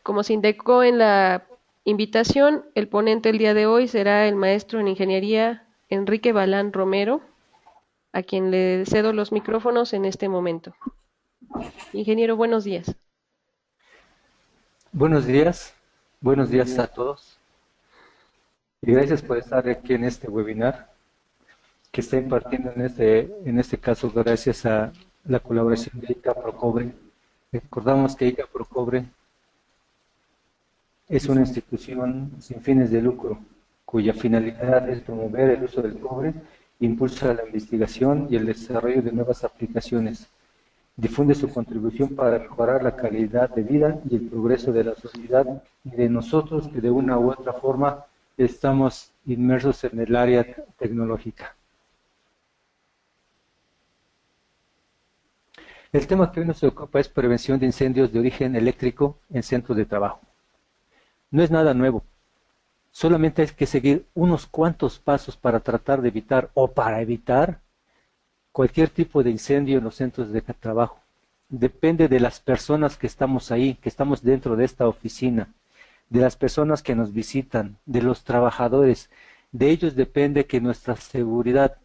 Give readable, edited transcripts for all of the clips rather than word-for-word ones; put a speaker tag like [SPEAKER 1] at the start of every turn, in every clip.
[SPEAKER 1] Como se indicó en la invitación, el ponente el día de hoy será el maestro en ingeniería Enrique Balán Romero, a quien le cedo los micrófonos en este momento. Ingeniero, buenos días.
[SPEAKER 2] Buenos días a todos y gracias por estar aquí en este webinar que está impartiendo en este caso gracias a la colaboración de ICA Procobre. Recordamos que ICA Procobre es una institución sin fines de lucro cuya finalidad es promover el uso del cobre, impulsa la investigación y el desarrollo de nuevas aplicaciones, difunde su contribución para mejorar la calidad de vida y el progreso de la sociedad y de nosotros que de una u otra forma estamos inmersos en el área tecnológica. El tema que hoy nos ocupa es prevención de incendios de origen eléctrico en centros de trabajo. No es nada nuevo, solamente hay que seguir unos cuantos pasos para tratar de evitar o para evitar cualquier tipo de incendio en los centros de trabajo. Depende de las personas que estamos ahí, que estamos dentro de esta oficina, de las personas que nos visitan, de los trabajadores. De ellos depende que nuestra seguridad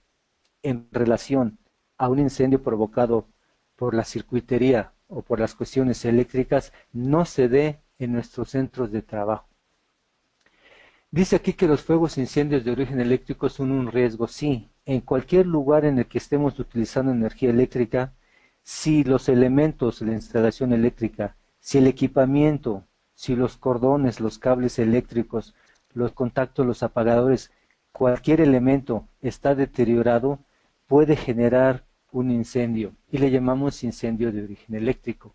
[SPEAKER 2] en relación a un incendio provocado por la circuitería o por las cuestiones eléctricas no se dé en nuestros centros de trabajo. Dice aquí que los fuegos e incendios de origen eléctrico son un riesgo. Sí, en cualquier lugar en el que estemos utilizando energía eléctrica, si los elementos, la instalación eléctrica, si el equipamiento, si los cordones, los cables eléctricos, los contactos, los apagadores, cualquier elemento está deteriorado, puede generar un incendio y le llamamos incendio de origen eléctrico.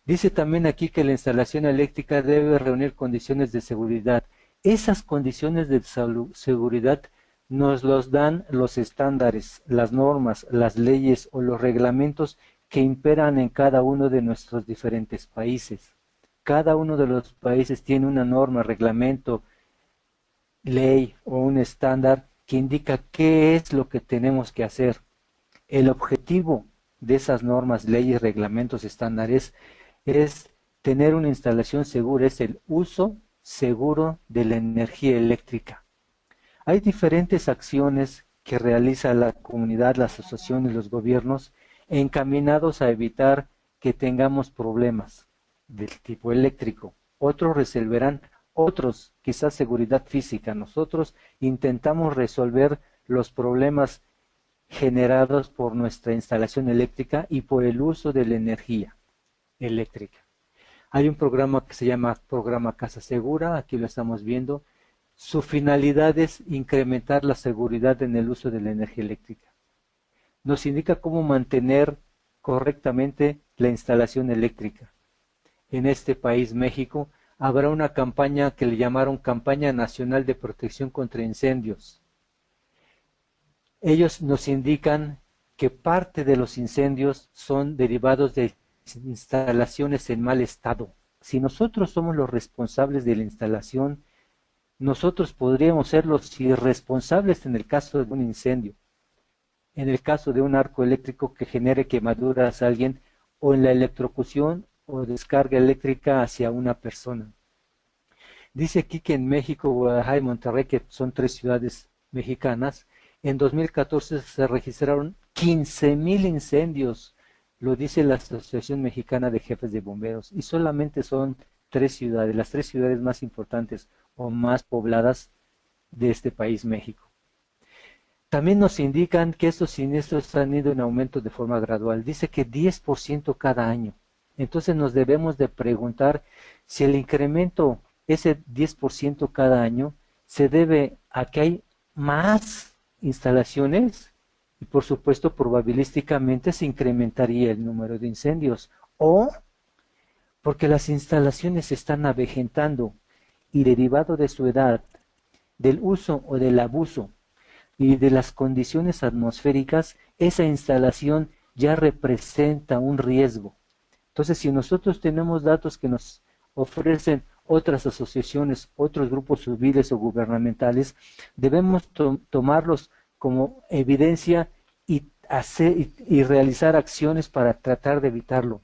[SPEAKER 2] Dice también aquí que la instalación eléctrica debe reunir condiciones de seguridad. Esas condiciones de seguridad nos los dan los estándares, las normas, las leyes o los reglamentos que imperan en cada uno de nuestros diferentes países. Cada uno de los países tiene una norma, reglamento, ley o un estándar que indica qué es lo que tenemos que hacer. El objetivo de esas normas, leyes, reglamentos, estándares es tener una instalación segura, es el uso seguro de la energía eléctrica. Hay diferentes acciones que realiza la comunidad, las asociaciones, los gobiernos, encaminados a evitar que tengamos problemas del tipo eléctrico. Otros resolverán, otros quizás seguridad física. Nosotros intentamos resolver los problemas generados por nuestra instalación eléctrica y por el uso de la energía eléctrica. Hay un programa que se llama Programa Casa Segura, aquí lo estamos viendo. Su finalidad es incrementar la seguridad en el uso de la energía eléctrica. Nos indica cómo mantener correctamente la instalación eléctrica. En este país, México, habrá una campaña que le llamaron Campaña Nacional de Protección contra Incendios. Ellos nos indican que parte de los incendios son derivados de instalaciones en mal estado. Si nosotros somos los responsables de la instalación, nosotros podríamos ser los irresponsables en el caso de un incendio, en el caso de un arco eléctrico que genere quemaduras a alguien, o en la electrocución o descarga eléctrica hacia una persona. Dice aquí que en México, Guadalajara y Monterrey, que son 3 ciudades mexicanas, en 2014 se registraron 15,000 incendios, lo dice la Asociación Mexicana de Jefes de Bomberos, y solamente son 3 ciudades, las 3 ciudades más importantes o más pobladas de este país, México. También nos indican que estos siniestros han ido en aumento de forma gradual, dice que 10% cada año. Entonces nos debemos de preguntar si el incremento, ese 10% cada año, se debe a que hay más instalaciones y por supuesto probabilísticamente se incrementaría el número de incendios, o porque las instalaciones se están avejentando y derivado de su edad, del uso o del abuso y de las condiciones atmosféricas, esa instalación ya representa un riesgo. Entonces, si nosotros tenemos datos que nos ofrecen otras asociaciones, otros grupos civiles o gubernamentales, debemos tomarlos como evidencia y realizar acciones para tratar de evitarlo.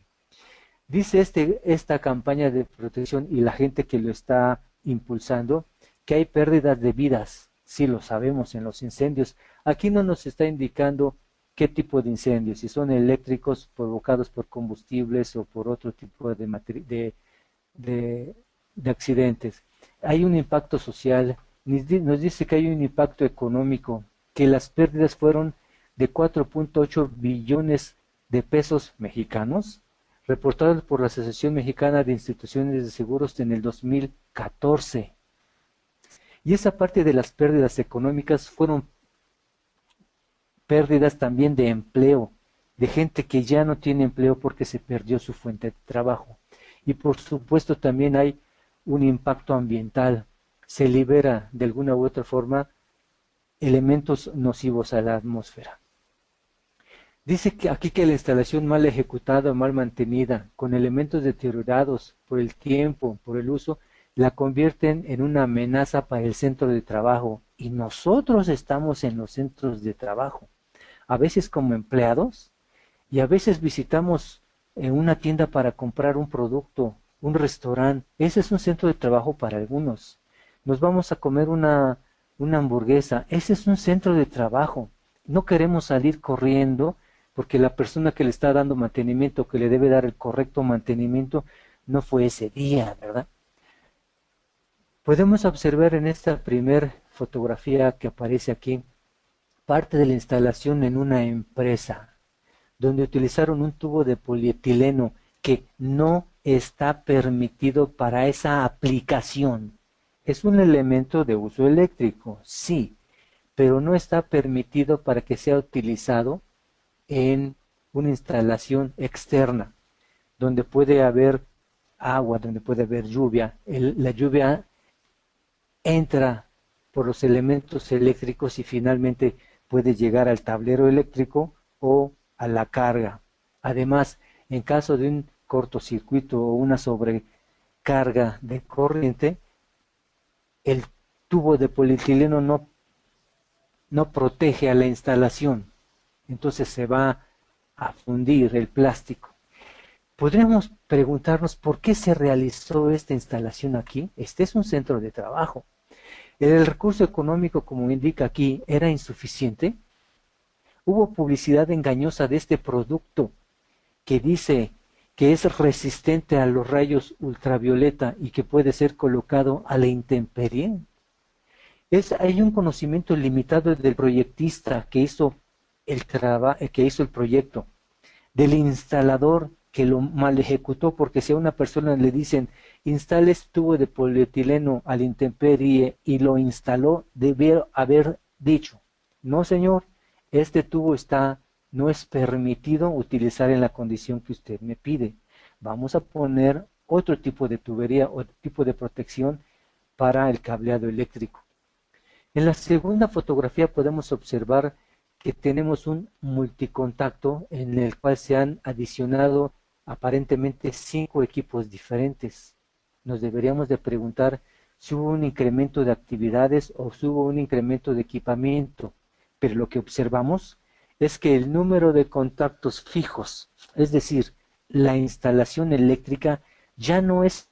[SPEAKER 2] Dice esta campaña de protección y la gente que lo está impulsando que hay pérdidas de vidas. Sí, lo sabemos en los incendios. Aquí no nos está indicando qué tipo de incendios, si son eléctricos provocados por combustibles o por otro tipo de accidentes. Hay un impacto social, nos dice que hay un impacto económico, que las pérdidas fueron de 4.8 billones de pesos mexicanos, reportados por la Asociación Mexicana de Instituciones de Seguros en el 2014. Y esa parte de las pérdidas económicas fueron pérdidas también de empleo, de gente que ya no tiene empleo porque se perdió su fuente de trabajo. Y por supuesto también hay un impacto ambiental. Se libera de alguna u otra forma elementos nocivos a la atmósfera. Dice que aquí que la instalación mal ejecutada o mal mantenida, con elementos deteriorados por el tiempo, por el uso, la convierten en una amenaza para el centro de trabajo. Y nosotros estamos en los centros de trabajo, a veces como empleados, y a veces visitamos una tienda para comprar un producto, un restaurante. Ese es un centro de trabajo para algunos. Nos vamos a comer una hamburguesa. Ese es un centro de trabajo. No queremos salir corriendo porque la persona que le está dando mantenimiento, que le debe dar el correcto mantenimiento, no fue ese día, ¿verdad? Podemos observar en esta primera fotografía que aparece aquí parte de la instalación en una empresa donde utilizaron un tubo de polietileno que no está permitido para esa aplicación. Es un elemento de uso eléctrico, sí, pero no está permitido para que sea utilizado en una instalación externa, donde puede haber agua, donde puede haber lluvia. La lluvia entra por los elementos eléctricos y finalmente puede llegar al tablero eléctrico o a la carga. Además, en caso de un cortocircuito o una sobrecarga de corriente, el tubo de polietileno no protege a la instalación, entonces se va a fundir el plástico. Podríamos preguntarnos por qué se realizó esta instalación aquí. Este es un centro de trabajo. El recurso económico, como indica aquí, era insuficiente. Hubo publicidad engañosa de este producto que dice que es resistente a los rayos ultravioleta y que puede ser colocado a la intemperie. Hay un conocimiento limitado del proyectista que hizo el proyecto, del instalador que lo mal ejecutó, porque si a una persona le dicen instale este tubo de polietileno a la intemperie y lo instaló, debió haber dicho, no señor, este tubo no es permitido utilizar en la condición que usted me pide. Vamos a poner otro tipo de tubería, otro tipo de protección para el cableado eléctrico. En la segunda fotografía podemos observar que tenemos un multicontacto en el cual se han adicionado aparentemente 5 equipos diferentes. Nos deberíamos de preguntar si hubo un incremento de actividades o si hubo un incremento de equipamiento, pero lo que observamos es que el número de contactos fijos, es decir, la instalación eléctrica ya no es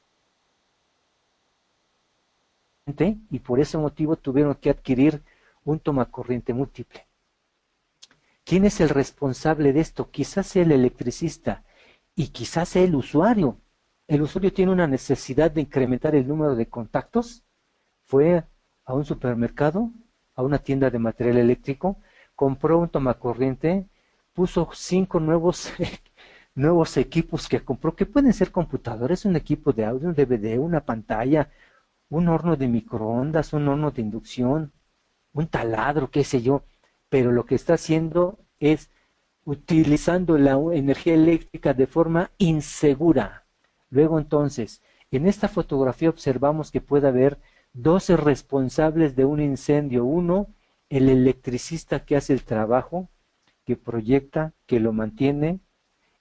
[SPEAKER 2] y por ese motivo tuvieron que adquirir un tomacorriente múltiple. ¿Quién es el responsable de esto? Quizás sea el electricista y quizás sea el usuario. El usuario tiene una necesidad de incrementar el número de contactos. Fue a un supermercado, a una tienda de material eléctrico, compró un tomacorriente, puso 5 nuevos equipos que compró, que pueden ser computadores, un equipo de audio, un DVD, una pantalla, un horno de microondas, un horno de inducción, un taladro, qué sé yo, pero lo que está haciendo es utilizando la energía eléctrica de forma insegura. Luego entonces, en esta fotografía observamos que puede haber 12 responsables de un incendio. Uno, el electricista que hace el trabajo, que proyecta, que lo mantiene,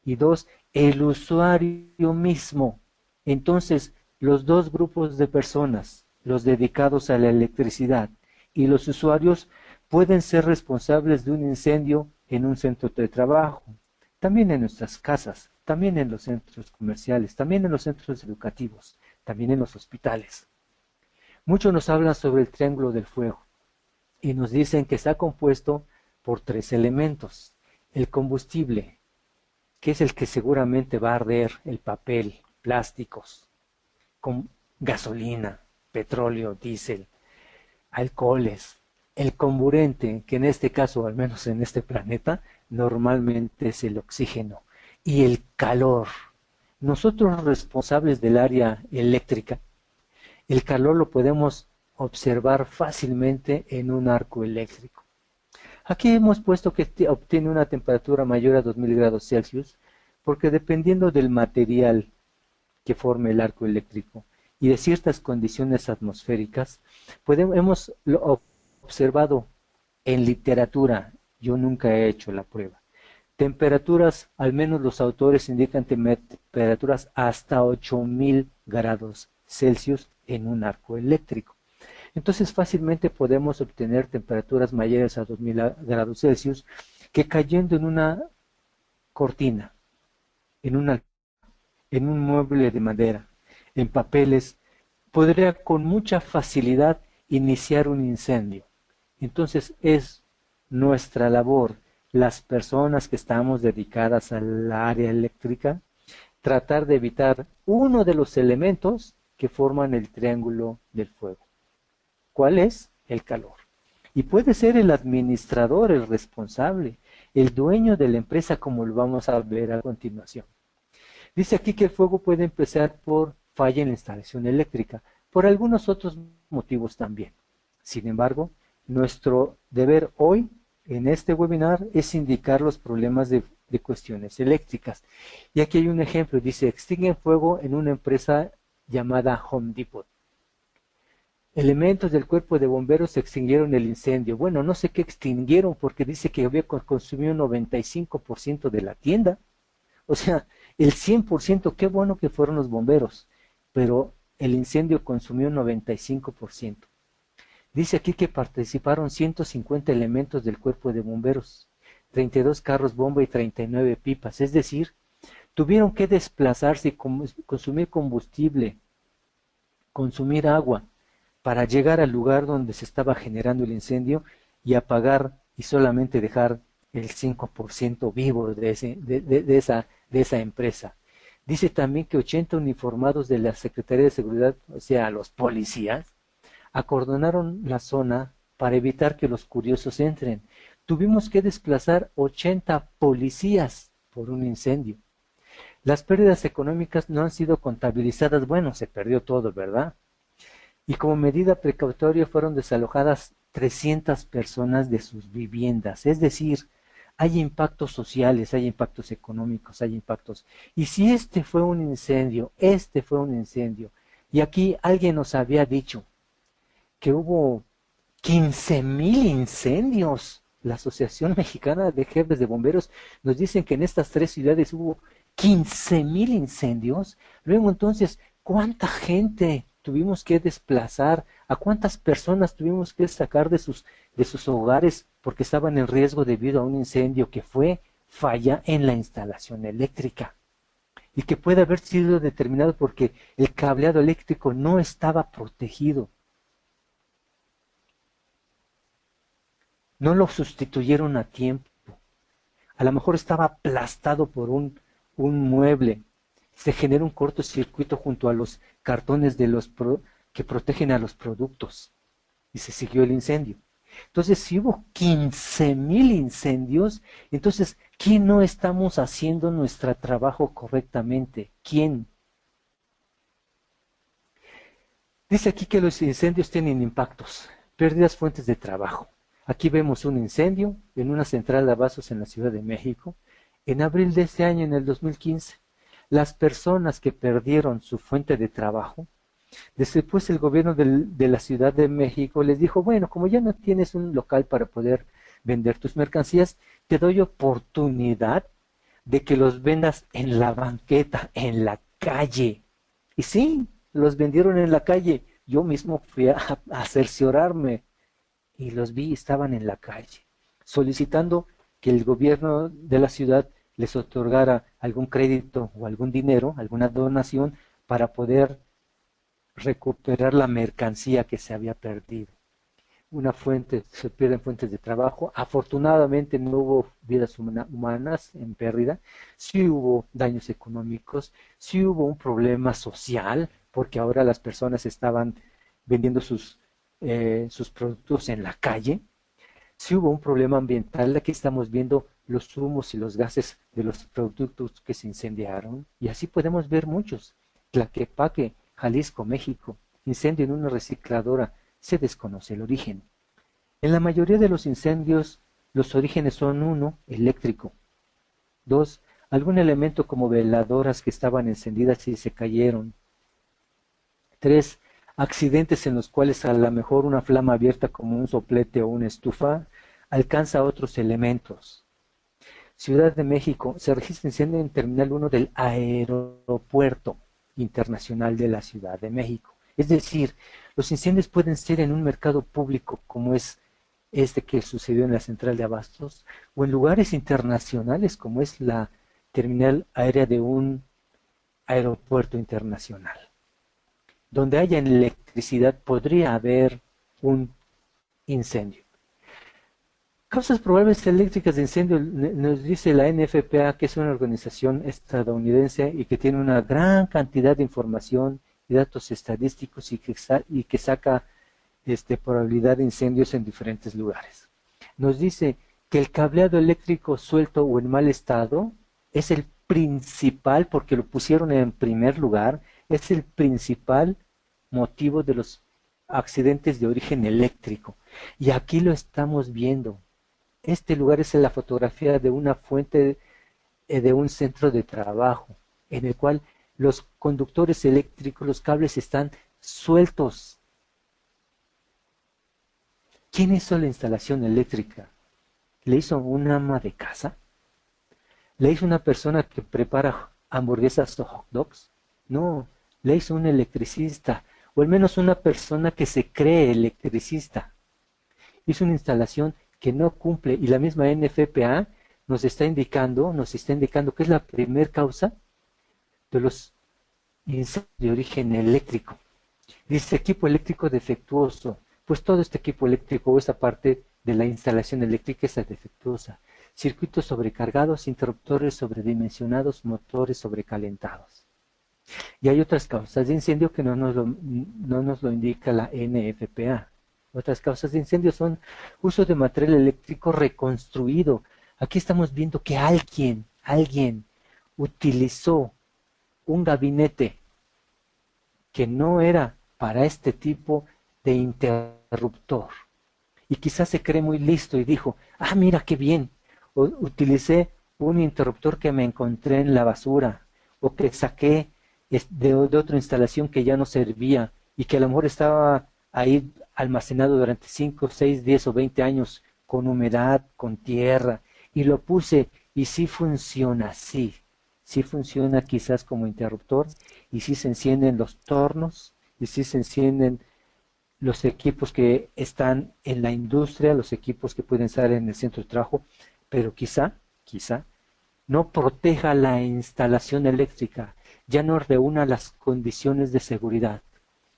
[SPEAKER 2] y 2, el usuario mismo. Entonces, los 2 grupos de personas, los dedicados a la electricidad y los usuarios, pueden ser responsables de un incendio en un centro de trabajo, también en nuestras casas, también en los centros comerciales, también en los centros educativos, también en los hospitales. Muchos nos hablan sobre el triángulo del fuego y nos dicen que está compuesto por 3 elementos. El combustible, que es el que seguramente va a arder, el papel, plásticos, con gasolina, petróleo, diésel, alcoholes. El comburente, que en este caso, al menos en este planeta, normalmente es el oxígeno. Y el calor. Nosotros responsables del área eléctrica, el calor lo podemos observar fácilmente en un arco eléctrico. Aquí hemos puesto que obtiene una temperatura mayor a 2000 grados Celsius, porque dependiendo del material que forme el arco eléctrico y de ciertas condiciones atmosféricas, hemos observado en literatura, yo nunca he hecho la prueba, temperaturas, al menos los autores indican temperaturas hasta 8000 grados Celsius en un arco eléctrico. Entonces fácilmente podemos obtener temperaturas mayores a 2000 grados Celsius que cayendo en una cortina, en un mueble de madera, en papeles, podría con mucha facilidad iniciar un incendio. Entonces es nuestra labor, las personas que estamos dedicadas al área eléctrica, tratar de evitar uno de los elementos que forman el triángulo del fuego. ¿Cuál es? El calor. Y puede ser el administrador, el responsable, el dueño de la empresa, como lo vamos a ver a continuación. Dice aquí que el fuego puede empezar por falla en la instalación eléctrica, por algunos otros motivos también. Sin embargo, nuestro deber hoy en este webinar es indicar los problemas de cuestiones eléctricas. Y aquí hay un ejemplo, dice, extinguen fuego en una empresa llamada Home Depot. Elementos del cuerpo de bomberos extinguieron el incendio. Bueno, no sé qué extinguieron porque dice que había consumido un 95% de la tienda. O sea, el 100%, qué bueno que fueron los bomberos, pero el incendio consumió un 95%. Dice aquí que participaron 150 elementos del cuerpo de bomberos, 32 carros bomba y 39 pipas. Es decir, tuvieron que desplazarse y consumir combustible, consumir agua, para llegar al lugar donde se estaba generando el incendio y apagar y solamente dejar el 5% vivo de esa empresa. Dice también que 80 uniformados de la Secretaría de Seguridad, o sea, los policías, acordonaron la zona para evitar que los curiosos entren. Tuvimos que desplazar 80 policías por un incendio. Las pérdidas económicas no han sido contabilizadas. Bueno, se perdió todo, ¿verdad? Y como medida precautoria fueron desalojadas 300 personas de sus viviendas. Es decir, hay impactos sociales, hay impactos económicos, hay impactos. Y si este fue un incendio, y aquí alguien nos había dicho que hubo 15,000 incendios. La Asociación Mexicana de Jefes de Bomberos nos dicen que en estas 3 ciudades hubo 15,000 incendios. Luego entonces, ¿cuánta gente tuvimos que desplazar? ¿A cuántas personas tuvimos que sacar de sus hogares porque estaban en riesgo debido a un incendio que fue falla en la instalación eléctrica? Y que puede haber sido determinado porque el cableado eléctrico no estaba protegido. No lo sustituyeron a tiempo. A lo mejor estaba aplastado por un mueble. Se genera un cortocircuito junto a los cartones que protegen a los productos. Y se siguió el incendio. Entonces, si hubo 15,000 incendios, entonces, ¿quién no estamos haciendo nuestro trabajo correctamente? ¿Quién? Dice aquí que los incendios tienen impactos, pérdidas, fuentes de trabajo. Aquí vemos un incendio en una central de abastos en la Ciudad de México. En abril de este año, en el 2015, las personas que perdieron su fuente de trabajo, después el gobierno de la Ciudad de México les dijo, bueno, como ya no tienes un local para poder vender tus mercancías, te doy oportunidad de que los vendas en la banqueta, en la calle. Y sí, los vendieron en la calle. Yo mismo fui a cerciorarme y los vi, estaban en la calle, solicitando que el gobierno de la ciudad les otorgara algún crédito o algún dinero, alguna donación, para poder recuperar la mercancía que se había perdido. Una fuente, se pierden fuentes de trabajo. Afortunadamente no hubo vidas humanas en pérdida, sí hubo daños económicos, sí hubo un problema social, porque ahora las personas estaban vendiendo sus productos en la calle, sí hubo un problema ambiental. Aquí estamos viendo los humos y los gases de los productos que se incendiaron, y así podemos ver muchos. Tlaquepaque, Jalisco, México, incendio en una recicladora, se desconoce el origen. En la mayoría de los incendios, los orígenes son: uno, eléctrico; dos, algún elemento como veladoras que estaban encendidas y se cayeron; tres, accidentes en los cuales a lo mejor una flama abierta como un soplete o una estufa alcanza otros elementos. Ciudad de México, se registra incendio en Terminal 1 del Aeropuerto Internacional de la Ciudad de México. Es decir, los incendios pueden ser en un mercado público, como es este que sucedió en la central de abastos, o en lugares internacionales, como es la terminal aérea de un aeropuerto internacional. Donde haya electricidad podría haber un incendio. Causas probables eléctricas de incendio, nos dice la NFPA, que es una organización estadounidense y que tiene una gran cantidad de información y datos estadísticos, y que saca probabilidad de incendios en diferentes lugares. Nos dice que el cableado eléctrico suelto o en mal estado es el principal, porque lo pusieron en primer lugar, es el principal motivo de los accidentes de origen eléctrico. Y aquí lo estamos viendo. Este lugar es la fotografía de una fuente de un centro de trabajo, en el cual los conductores eléctricos, los cables están sueltos. ¿Quién hizo la instalación eléctrica? ¿Le hizo un ama de casa? ¿Le hizo una persona que prepara hamburguesas o hot dogs? No, le hizo un electricista, o al menos una persona que se cree electricista. Hizo una instalación que no cumple, y la misma NFPA nos está indicando que es la primer causa de los incendios de origen eléctrico. Dice equipo eléctrico defectuoso. Pues todo este equipo eléctrico o esa parte de la instalación eléctrica es defectuosa. Circuitos sobrecargados, interruptores sobredimensionados, motores sobrecalentados. Y hay otras causas de incendio que no nos lo indica la NFPA. Otras causas de incendio son uso de material eléctrico reconstruido. Aquí estamos viendo que alguien utilizó un gabinete que no era para este tipo de interruptor. Y quizás se cree muy listo y dijo: ah, mira qué bien, utilicé un interruptor que me encontré en la basura, o que saqué de otra instalación que ya no servía y que a lo mejor estaba ahí almacenado durante 5, 6, 10 o 20 años con humedad, con tierra, y lo puse, y sí funciona, sí funciona quizás como interruptor, y sí se encienden los tornos, y sí se encienden los equipos que están en la industria, los equipos que pueden estar en el centro de trabajo, pero quizá no proteja la instalación eléctrica, ya no reúna las condiciones de seguridad.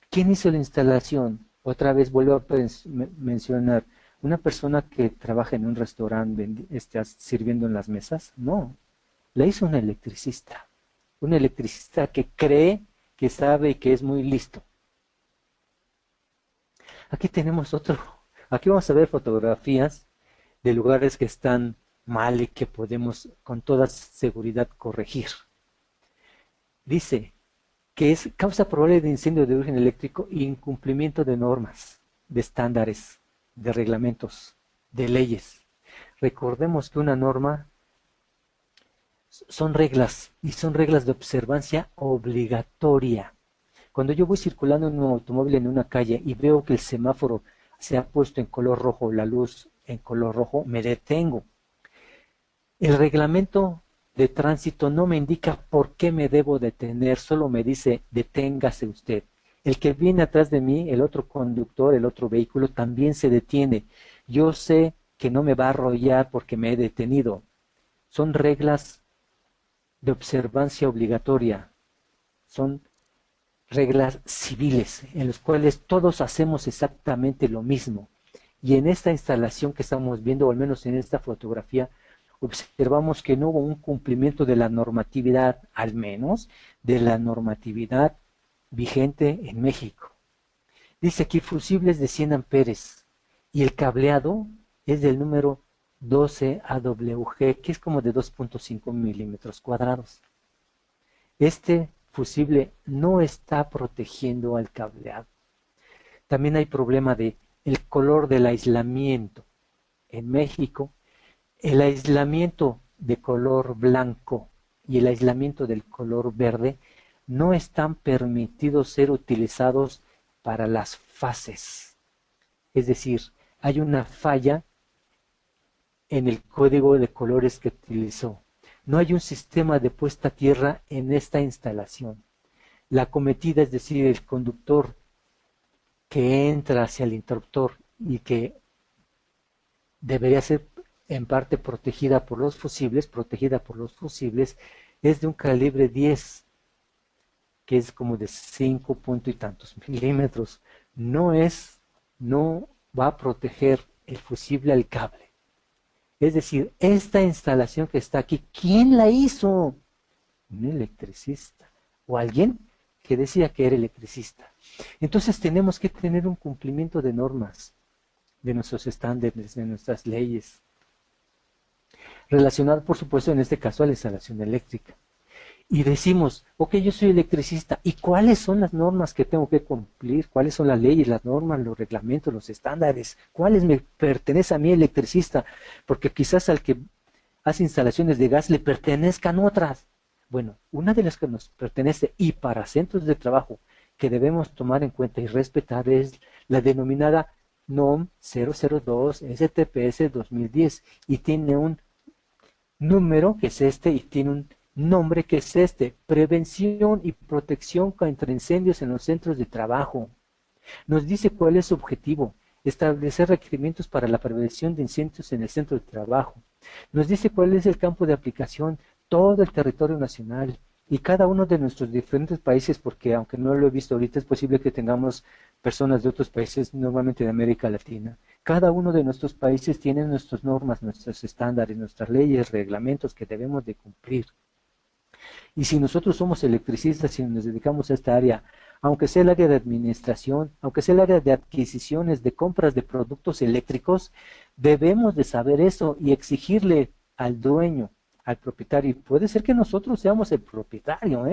[SPEAKER 2] ¿Quién hizo la instalación? Otra vez vuelvo a mencionar, ¿una persona que trabaja en un restaurante sirviendo en las mesas? No, la hizo un electricista que cree que sabe y que es muy listo. Aquí tenemos aquí vamos a ver fotografías de lugares que están mal y que podemos con toda seguridad corregir. Dice que es causa probable de incendio de origen eléctrico e incumplimiento de normas, de estándares, de reglamentos, de leyes. Recordemos que una norma son reglas, y son reglas de observancia obligatoria. Cuando yo voy circulando en un automóvil en una calle y veo que el semáforo se ha puesto en color rojo, la luz en color rojo, me detengo. El reglamento de tránsito no me indica por qué me debo detener, solo me dice: deténgase usted. El que viene atrás de mí, el otro conductor, el otro vehículo, también se detiene. Yo sé que no me va a arrollar porque me he detenido. Son reglas de observancia obligatoria, son reglas civiles en las cuales todos hacemos exactamente lo mismo. Y en esta instalación que estamos viendo, o al menos en esta fotografía, observamos que no hubo un cumplimiento de la normatividad, al menos de la normatividad vigente en México. Dice aquí fusibles de 100 amperes y el cableado es del número 12 AWG, que es como de 2.5 milímetros cuadrados. Este fusible no está protegiendo al cableado. También hay problema de el color del aislamiento. En México, el aislamiento de color blanco y el aislamiento del color verde no están permitidos ser utilizados para las fases. Es decir, hay una falla en el código de colores que utilizó. No hay un sistema de puesta a tierra en esta instalación. La acometida, es decir, el conductor que entra hacia el interruptor y que debería ser en parte protegida por los fusibles, es de un calibre 10, que es como de 5 punto y tantos milímetros. No va a proteger el fusible al cable. Es decir, esta instalación que está aquí, ¿quién la hizo? Un electricista o alguien que decía que era electricista. Entonces tenemos que tener un cumplimiento de normas, de nuestros estándares, de nuestras leyes, relacionado por supuesto en este caso a la instalación eléctrica. Y decimos, ok, yo soy electricista, ¿y cuáles son las normas que tengo que cumplir? ¿Cuáles son las leyes, las normas, los reglamentos, los estándares? ¿Cuáles me pertenece a mí electricista? Porque quizás al que hace instalaciones de gas le pertenezcan otras. Bueno, una de las que nos pertenece y para centros de trabajo que debemos tomar en cuenta y respetar es la denominada NOM 002 STPS 2010 y tiene un número que es este y tiene un nombre que es este: prevención y protección contra incendios en los centros de trabajo. Nos dice cuál es su objetivo: establecer requerimientos para la prevención de incendios en el centro de trabajo. Nos dice cuál es el campo de aplicación: todo el territorio nacional y cada uno de nuestros diferentes países, porque aunque no lo he visto ahorita, es posible que tengamos personas de otros países, normalmente de América Latina. Cada uno de nuestros países tiene nuestras normas, nuestros estándares, nuestras leyes, reglamentos que debemos de cumplir. Y si nosotros somos electricistas y nos dedicamos a esta área, aunque sea el área de administración, aunque sea el área de adquisiciones, de compras de productos eléctricos, debemos de saber eso y exigirle al dueño, al propietario, y puede ser que nosotros seamos el propietario,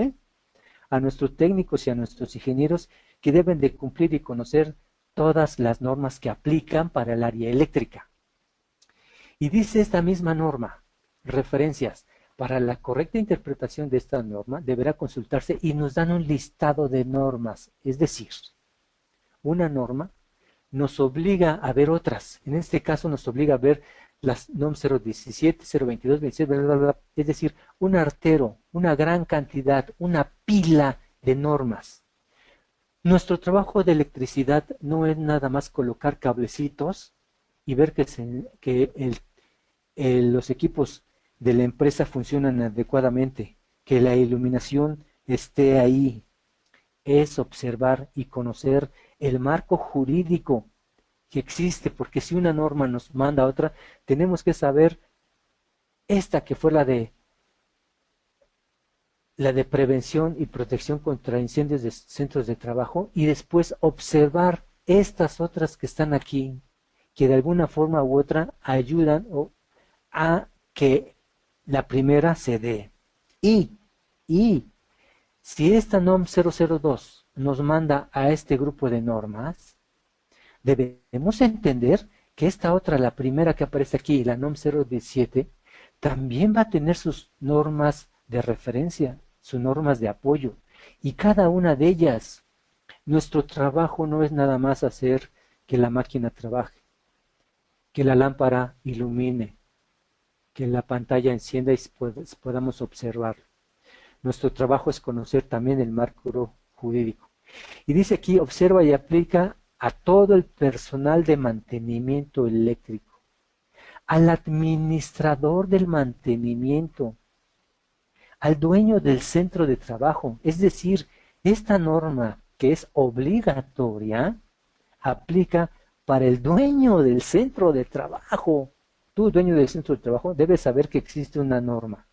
[SPEAKER 2] a nuestros técnicos y a nuestros ingenieros que deben de cumplir y conocer todas las normas que aplican para el área eléctrica. Y dice esta misma norma, referencias: para la correcta interpretación de esta norma deberá consultarse, y nos dan un listado de normas. Es decir, una norma nos obliga a ver otras. En este caso nos obliga a ver las NOM 017, 022, 27, bla, bla, bla. Es decir, un artero, una gran cantidad, una pila de normas. Nuestro trabajo de electricidad no es nada más colocar cablecitos y ver que los equipos de la empresa funcionan adecuadamente, que la iluminación esté ahí. Es observar y conocer el marco jurídico que existe, porque si una norma nos manda a otra, tenemos que saber esta que fue la de prevención y protección contra incendios de centros de trabajo, y después observar estas otras que están aquí, que de alguna forma u otra ayudan a que la primera se dé. Y si esta NOM 002 nos manda a este grupo de normas, debemos entender que esta otra, la primera que aparece aquí, la NOM 017, también va a tener sus normas de referencia, sus normas de apoyo, y cada una de ellas. Nuestro trabajo no es nada más hacer que la máquina trabaje, que la lámpara ilumine, que la pantalla encienda y podamos observar. Nuestro trabajo es conocer también el marco jurídico. Y dice aquí: observa y aplica a todo el personal de mantenimiento eléctrico, al administrador del mantenimiento, al dueño del centro de trabajo. Es decir, esta norma que es obligatoria aplica para el dueño del centro de trabajo. Tú, dueño del centro de trabajo, debes saber que existe una norma.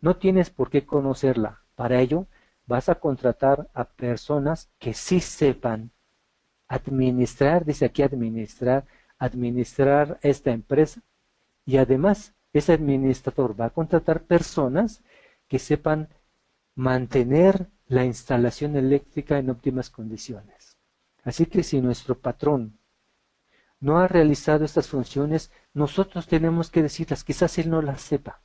[SPEAKER 2] No tienes por qué conocerla. Para ello, vas a contratar a personas que sí sepan administrar, dice aquí administrar esta empresa. Y además, ese administrador va a contratar personas que sepan mantener la instalación eléctrica en óptimas condiciones. Así que si nuestro patrón no ha realizado estas funciones, nosotros tenemos que decirlas, quizás él no las sepa.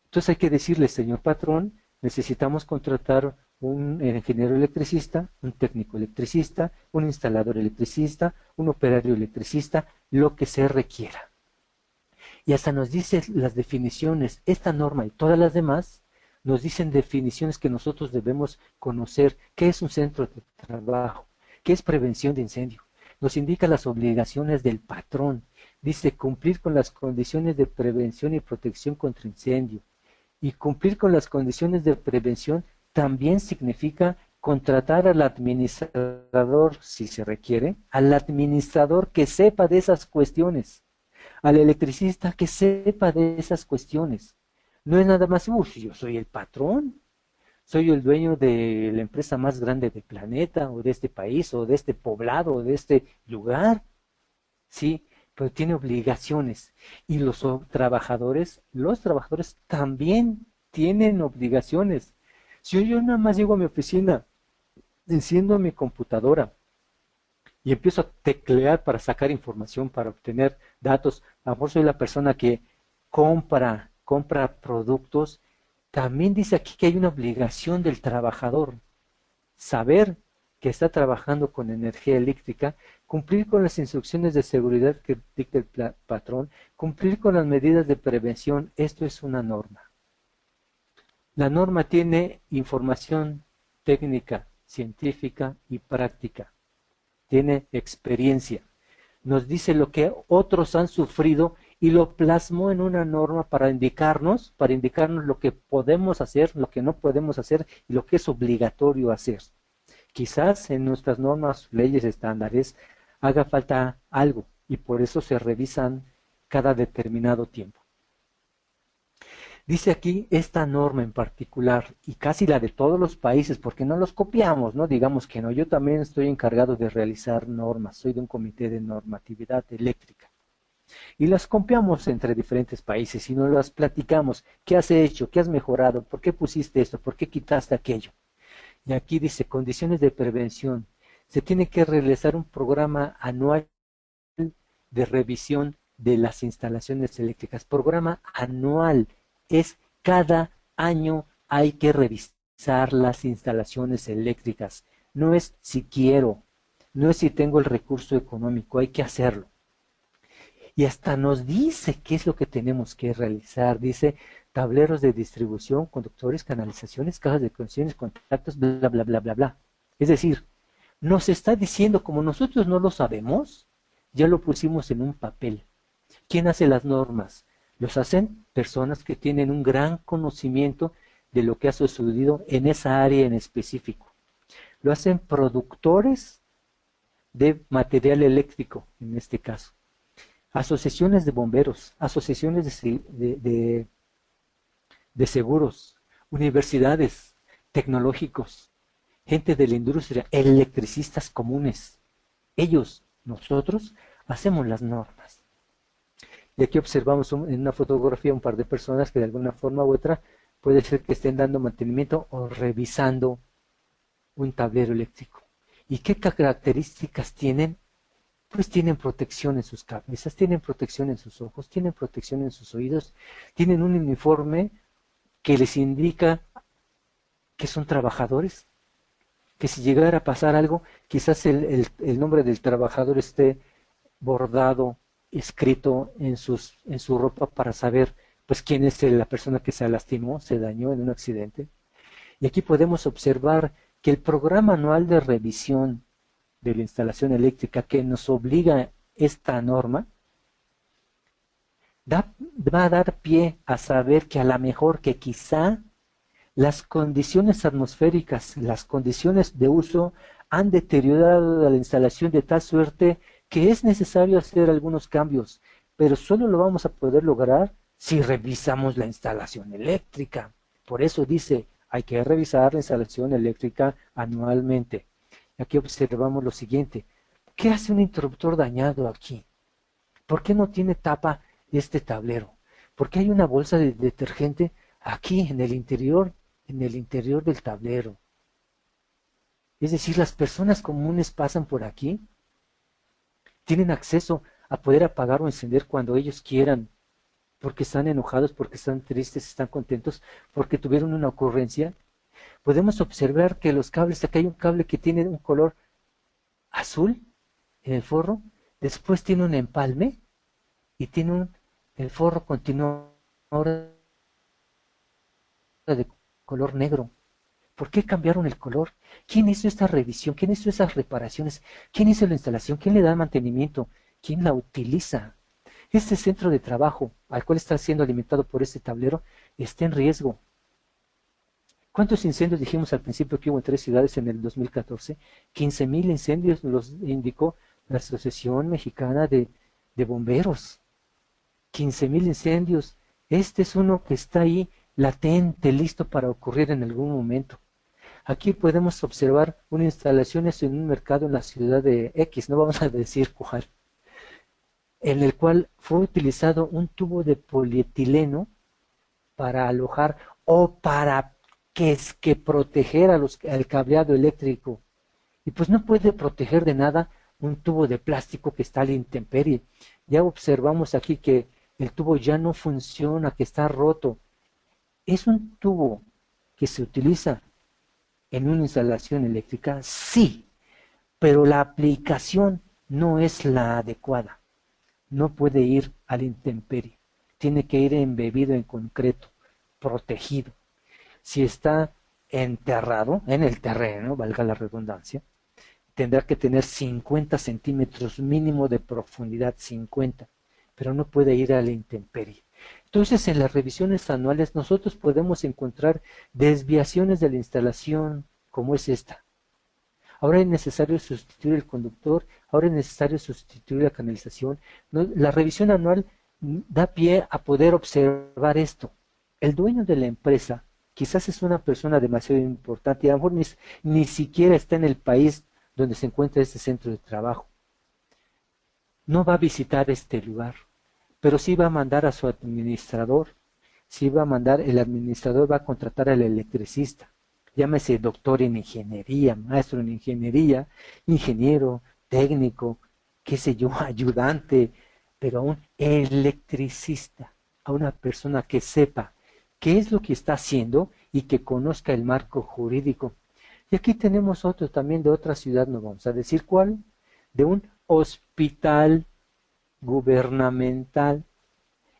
[SPEAKER 2] Entonces hay que decirle, señor patrón, necesitamos contratar un ingeniero electricista, un técnico electricista, un instalador electricista, un operario electricista, lo que se requiera. Y hasta nos dice las definiciones, esta norma y todas las demás, nos dicen definiciones que nosotros debemos conocer. ¿Qué es un centro de trabajo? ¿Qué es prevención de incendio? Nos indica las obligaciones del patrón. Dice cumplir con las condiciones de prevención y protección contra incendio. Y cumplir con las condiciones de prevención también significa contratar al administrador, si se requiere, al administrador que sepa de esas cuestiones, al electricista que sepa de esas cuestiones. No es nada más, yo soy el patrón, soy el dueño de la empresa más grande del planeta, o de este país, o de este poblado, o de este lugar. Sí, pero tiene obligaciones. Y los trabajadores también tienen obligaciones. Si yo nada más llego a mi oficina, enciendo mi computadora y empiezo a teclear para sacar información, para obtener datos, a lo mejor soy la persona que compra productos, también dice aquí que hay una obligación del trabajador, saber que está trabajando con energía eléctrica, cumplir con las instrucciones de seguridad que dicta el patrón, cumplir con las medidas de prevención. Esto es una norma. La norma tiene información técnica, científica y práctica. Tiene experiencia. Nos dice lo que otros han sufrido y lo plasmó en una norma para indicarnos lo que podemos hacer, lo que no podemos hacer y lo que es obligatorio hacer. Quizás en nuestras normas, leyes, estándares, haga falta algo y por eso se revisan cada determinado tiempo. Dice aquí esta norma en particular, y casi la de todos los países, porque no los copiamos, no digamos que no. Yo también estoy encargado de realizar normas, soy de un comité de normatividad eléctrica. Y las copiamos entre diferentes países y nos las platicamos. ¿Qué has hecho? ¿Qué has mejorado? ¿Por qué pusiste esto? ¿Por qué quitaste aquello? Y aquí dice, condiciones de prevención. Se tiene que realizar un programa anual de revisión de las instalaciones eléctricas. Programa anual. Es cada año hay que revisar las instalaciones eléctricas. No es si quiero, no es si tengo el recurso económico, hay que hacerlo. Y hasta nos dice qué es lo que tenemos que realizar. Dice tableros de distribución, conductores, canalizaciones, cajas de conexiones, contactos, bla, bla, bla, bla, bla. Es decir, nos está diciendo, como nosotros no lo sabemos, ya lo pusimos en un papel. ¿Quién hace las normas? Los hacen personas que tienen un gran conocimiento de lo que ha sucedido en esa área en específico. Lo hacen productores de material eléctrico, en este caso. Asociaciones de bomberos, asociaciones de seguros, universidades, tecnológicos, gente de la industria, electricistas comunes. Ellos, nosotros, hacemos las normas. Y aquí observamos en una fotografía un par de personas que de alguna forma u otra puede ser que estén dando mantenimiento o revisando un tablero eléctrico. ¿Y qué características tienen? Pues tienen protección en sus cabezas, tienen protección en sus ojos, tienen protección en sus oídos, tienen un uniforme que les indica que son trabajadores, que si llegara a pasar algo, quizás el nombre del trabajador esté bordado, escrito en su ropa para saber pues quién es la persona que se lastimó, se dañó en un accidente. Y aquí podemos observar que el programa anual de revisión de la instalación eléctrica que nos obliga esta norma, va a dar pie a saber que a lo mejor que quizá las condiciones atmosféricas, las condiciones de uso han deteriorado la instalación de tal suerte que es necesario hacer algunos cambios, pero solo lo vamos a poder lograr si revisamos la instalación eléctrica. Por eso dice, hay que revisar la instalación eléctrica anualmente. Aquí observamos lo siguiente. ¿Qué hace un interruptor dañado aquí? ¿Por qué no tiene tapa este tablero? ¿Por qué hay una bolsa de detergente aquí en el interior del tablero? Es decir, las personas comunes pasan por aquí, tienen acceso a poder apagar o encender cuando ellos quieran, porque están enojados, porque están tristes, están contentos, porque tuvieron una ocurrencia. Podemos observar que los cables, acá hay un cable que tiene un color azul en el forro, después tiene un empalme y tiene el forro continúa ahora de color negro. ¿Por qué cambiaron el color? ¿Quién hizo esta revisión? ¿Quién hizo esas reparaciones? ¿Quién hizo la instalación? ¿Quién le da mantenimiento? ¿Quién la utiliza? Este centro de trabajo al cual está siendo alimentado por este tablero está en riesgo. ¿Cuántos incendios dijimos al principio que hubo en 3 ciudades en el 2014? 15,000 incendios los indicó la Asociación Mexicana de Bomberos. 15,000 incendios. Este es uno que está ahí latente, listo para ocurrir en algún momento. Aquí podemos observar una instalación en un mercado en la ciudad de X, no vamos a decir cuál, en el cual fue utilizado un tubo de polietileno para alojar o para que proteger al cableado eléctrico. Y pues no puede proteger de nada un tubo de plástico que está a la intemperie. Ya observamos aquí que el tubo ya no funciona, que está roto. ¿Es un tubo que se utiliza en una instalación eléctrica? Sí, pero la aplicación no es la adecuada. No puede ir a la intemperie. Tiene que ir embebido en concreto, protegido. Si está enterrado en el terreno, valga la redundancia, tendrá que tener 50 centímetros mínimo de profundidad, 50, pero no puede ir a la intemperie. Entonces, en las revisiones anuales nosotros podemos encontrar desviaciones de la instalación como es esta. Ahora es necesario sustituir el conductor, ahora es necesario sustituir la canalización. La revisión anual da pie a poder observar esto. El dueño de la empresa quizás es una persona demasiado importante y a lo mejor ni siquiera está en el país donde se encuentra este centro de trabajo. No va a visitar este lugar, pero sí va a mandar a su administrador, sí va a mandar, el administrador va a contratar al electricista, llámese doctor en ingeniería, maestro en ingeniería, ingeniero, técnico, qué sé yo, ayudante, pero a un electricista, a una persona que sepa qué es lo que está haciendo y que conozca el marco jurídico. Y aquí tenemos otro también de otra ciudad, no vamos a decir cuál, de un hospital gubernamental,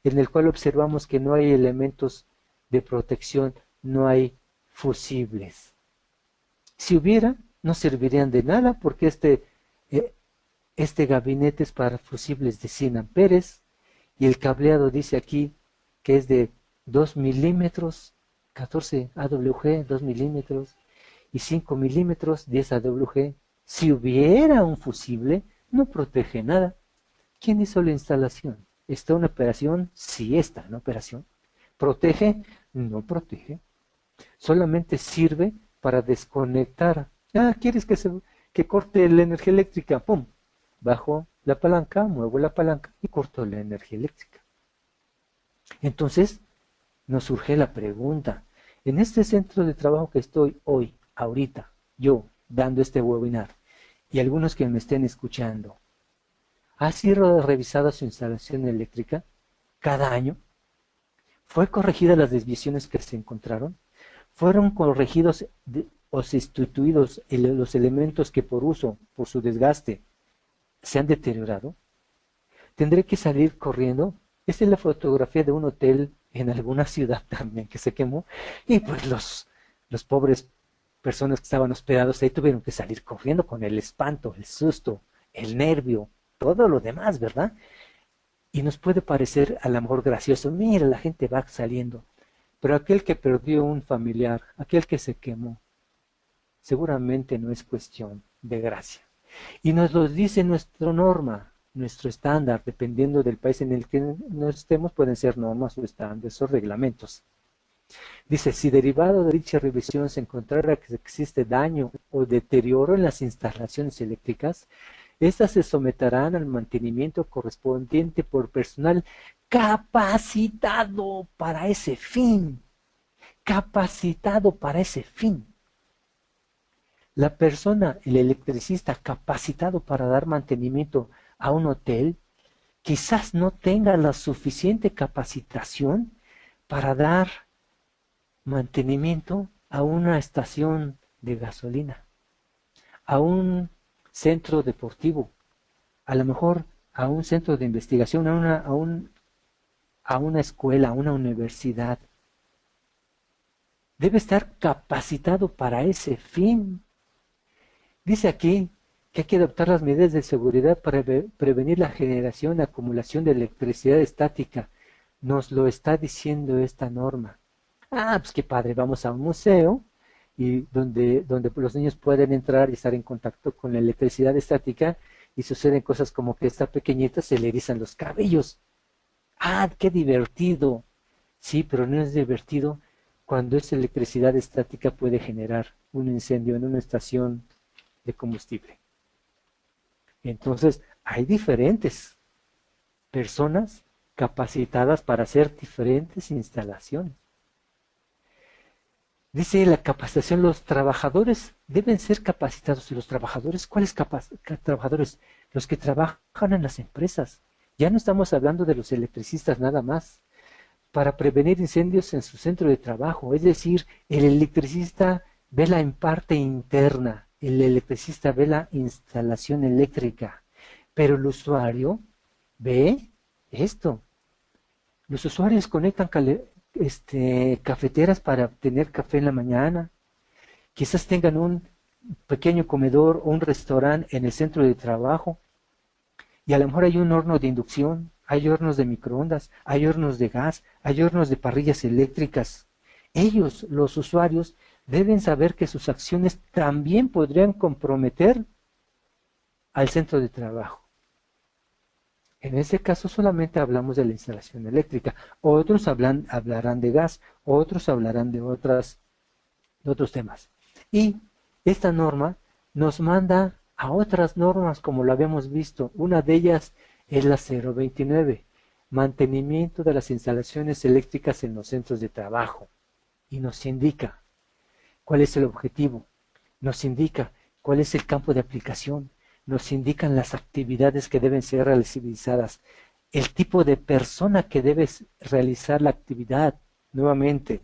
[SPEAKER 2] en el cual observamos que no hay elementos de protección, no hay fusibles. Si hubiera, no servirían de nada porque este gabinete es para fusibles de 100 amperes y el cableado dice aquí que es de 2 milímetros, 14 AWG, 2 milímetros y 5 milímetros, 10 AWG. Si hubiera un fusible, no protege nada. ¿Quién hizo la instalación? ¿Está en operación? Sí está en operación. ¿Protege? No protege. Solamente sirve para desconectar. Ah, ¿quieres que corte la energía eléctrica? ¡Pum! Bajo la palanca, muevo la palanca y corto la energía eléctrica. Entonces, nos surge la pregunta. En este centro de trabajo que estoy hoy, ahorita, yo, dando este webinar, y algunos que me estén escuchando, ¿ha sido revisada su instalación eléctrica cada año? ¿Fue corregida las desviaciones que se encontraron? ¿Fueron corregidos o sustituidos los elementos que por uso, por su desgaste, se han deteriorado? ¿Tendré que salir corriendo? Esta es la fotografía de un hotel en alguna ciudad también que se quemó y pues los pobres personas que estaban hospedados ahí tuvieron que salir corriendo con el espanto, el susto, el nervio, todo lo demás, ¿verdad? Y nos puede parecer a lo mejor gracioso, mira, la gente va saliendo, pero aquel que perdió un familiar, aquel que se quemó, seguramente no es cuestión de gracia. Y nos lo dice nuestra norma, nuestro estándar, dependiendo del país en el que nos estemos, pueden ser normas o estándares o reglamentos. Dice, si derivado de dicha revisión se encontrara que existe daño o deterioro en las instalaciones eléctricas, estas se someterán al mantenimiento correspondiente por personal capacitado para ese fin. Capacitado para ese fin. La persona, el electricista capacitado para dar mantenimiento a un hotel, quizás no tenga la suficiente capacitación para dar mantenimiento a una estación de gasolina, a un centro deportivo, a lo mejor a un centro de investigación, a una escuela, a una universidad. Debe estar capacitado para ese fin. Dice aquí que hay que adoptar las medidas de seguridad para prevenir la generación y acumulación de electricidad estática. Nos lo está diciendo esta norma. Ah, pues qué padre, vamos a un museo y donde los niños pueden entrar y estar en contacto con la electricidad estática y suceden cosas como que esta pequeñita se le erizan los cabellos. Ah, qué divertido. Sí, pero no es divertido cuando esa electricidad estática puede generar un incendio en una estación de combustible. Entonces, hay diferentes personas capacitadas para hacer diferentes instalaciones. Dice la capacitación, los trabajadores deben ser capacitados. ¿Y los trabajadores? ¿Cuáles trabajadores? Los que trabajan en las empresas. Ya no estamos hablando de los electricistas nada más. Para prevenir incendios en su centro de trabajo. Es decir, el electricista ve la parte interna. El electricista ve la instalación eléctrica. Pero el usuario ve esto. Los usuarios conectan cafeteras para obtener café en la mañana, quizás tengan un pequeño comedor o un restaurante en el centro de trabajo, y a lo mejor hay un horno de inducción, hay hornos de microondas, hay hornos de gas, hay hornos de parrillas eléctricas. Ellos, los usuarios, deben saber que sus acciones también podrían comprometer al centro de trabajo. En ese caso solamente hablamos de la instalación eléctrica. Otros hablarán de gas, otros hablarán de otros temas. Y esta norma nos manda a otras normas como lo habíamos visto. Una de ellas es la 029, mantenimiento de las instalaciones eléctricas en los centros de trabajo. Y nos indica cuál es el objetivo, nos indica cuál es el campo de aplicación, nos indican las actividades que deben ser realizadas, el tipo de persona que debe realizar la actividad. Nuevamente,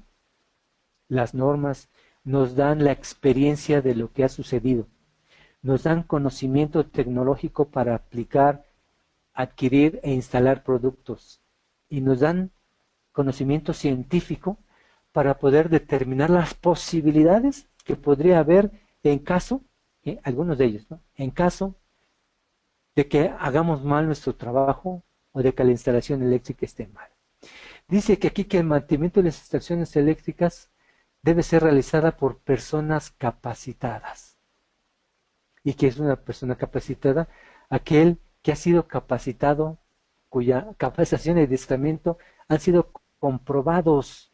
[SPEAKER 2] las normas nos dan la experiencia de lo que ha sucedido, nos dan conocimiento tecnológico para aplicar, adquirir e instalar productos, y nos dan conocimiento científico para poder determinar las posibilidades que podría haber en caso, algunos de ellos, ¿no? En caso de que hagamos mal nuestro trabajo o de que la instalación eléctrica esté mal. Dice que aquí que el mantenimiento de las instalaciones eléctricas debe ser realizada por personas capacitadas. ¿Y que es una persona capacitada? Aquel que ha sido capacitado, cuya capacitación y adiestramiento han sido comprobados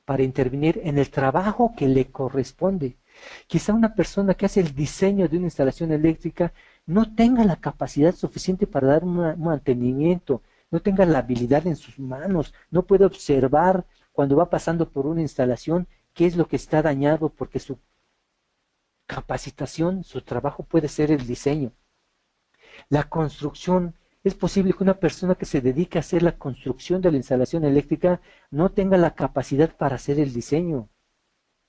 [SPEAKER 2] para intervenir en el trabajo que le corresponde. Quizá una persona que hace el diseño de una instalación eléctrica no tenga la capacidad suficiente para dar un mantenimiento, no tenga la habilidad en sus manos, no puede observar cuando va pasando por una instalación qué es lo que está dañado, porque su capacitación, su trabajo puede ser el diseño. La construcción, es posible que una persona que se dedique a hacer la construcción de la instalación eléctrica no tenga la capacidad para hacer el diseño.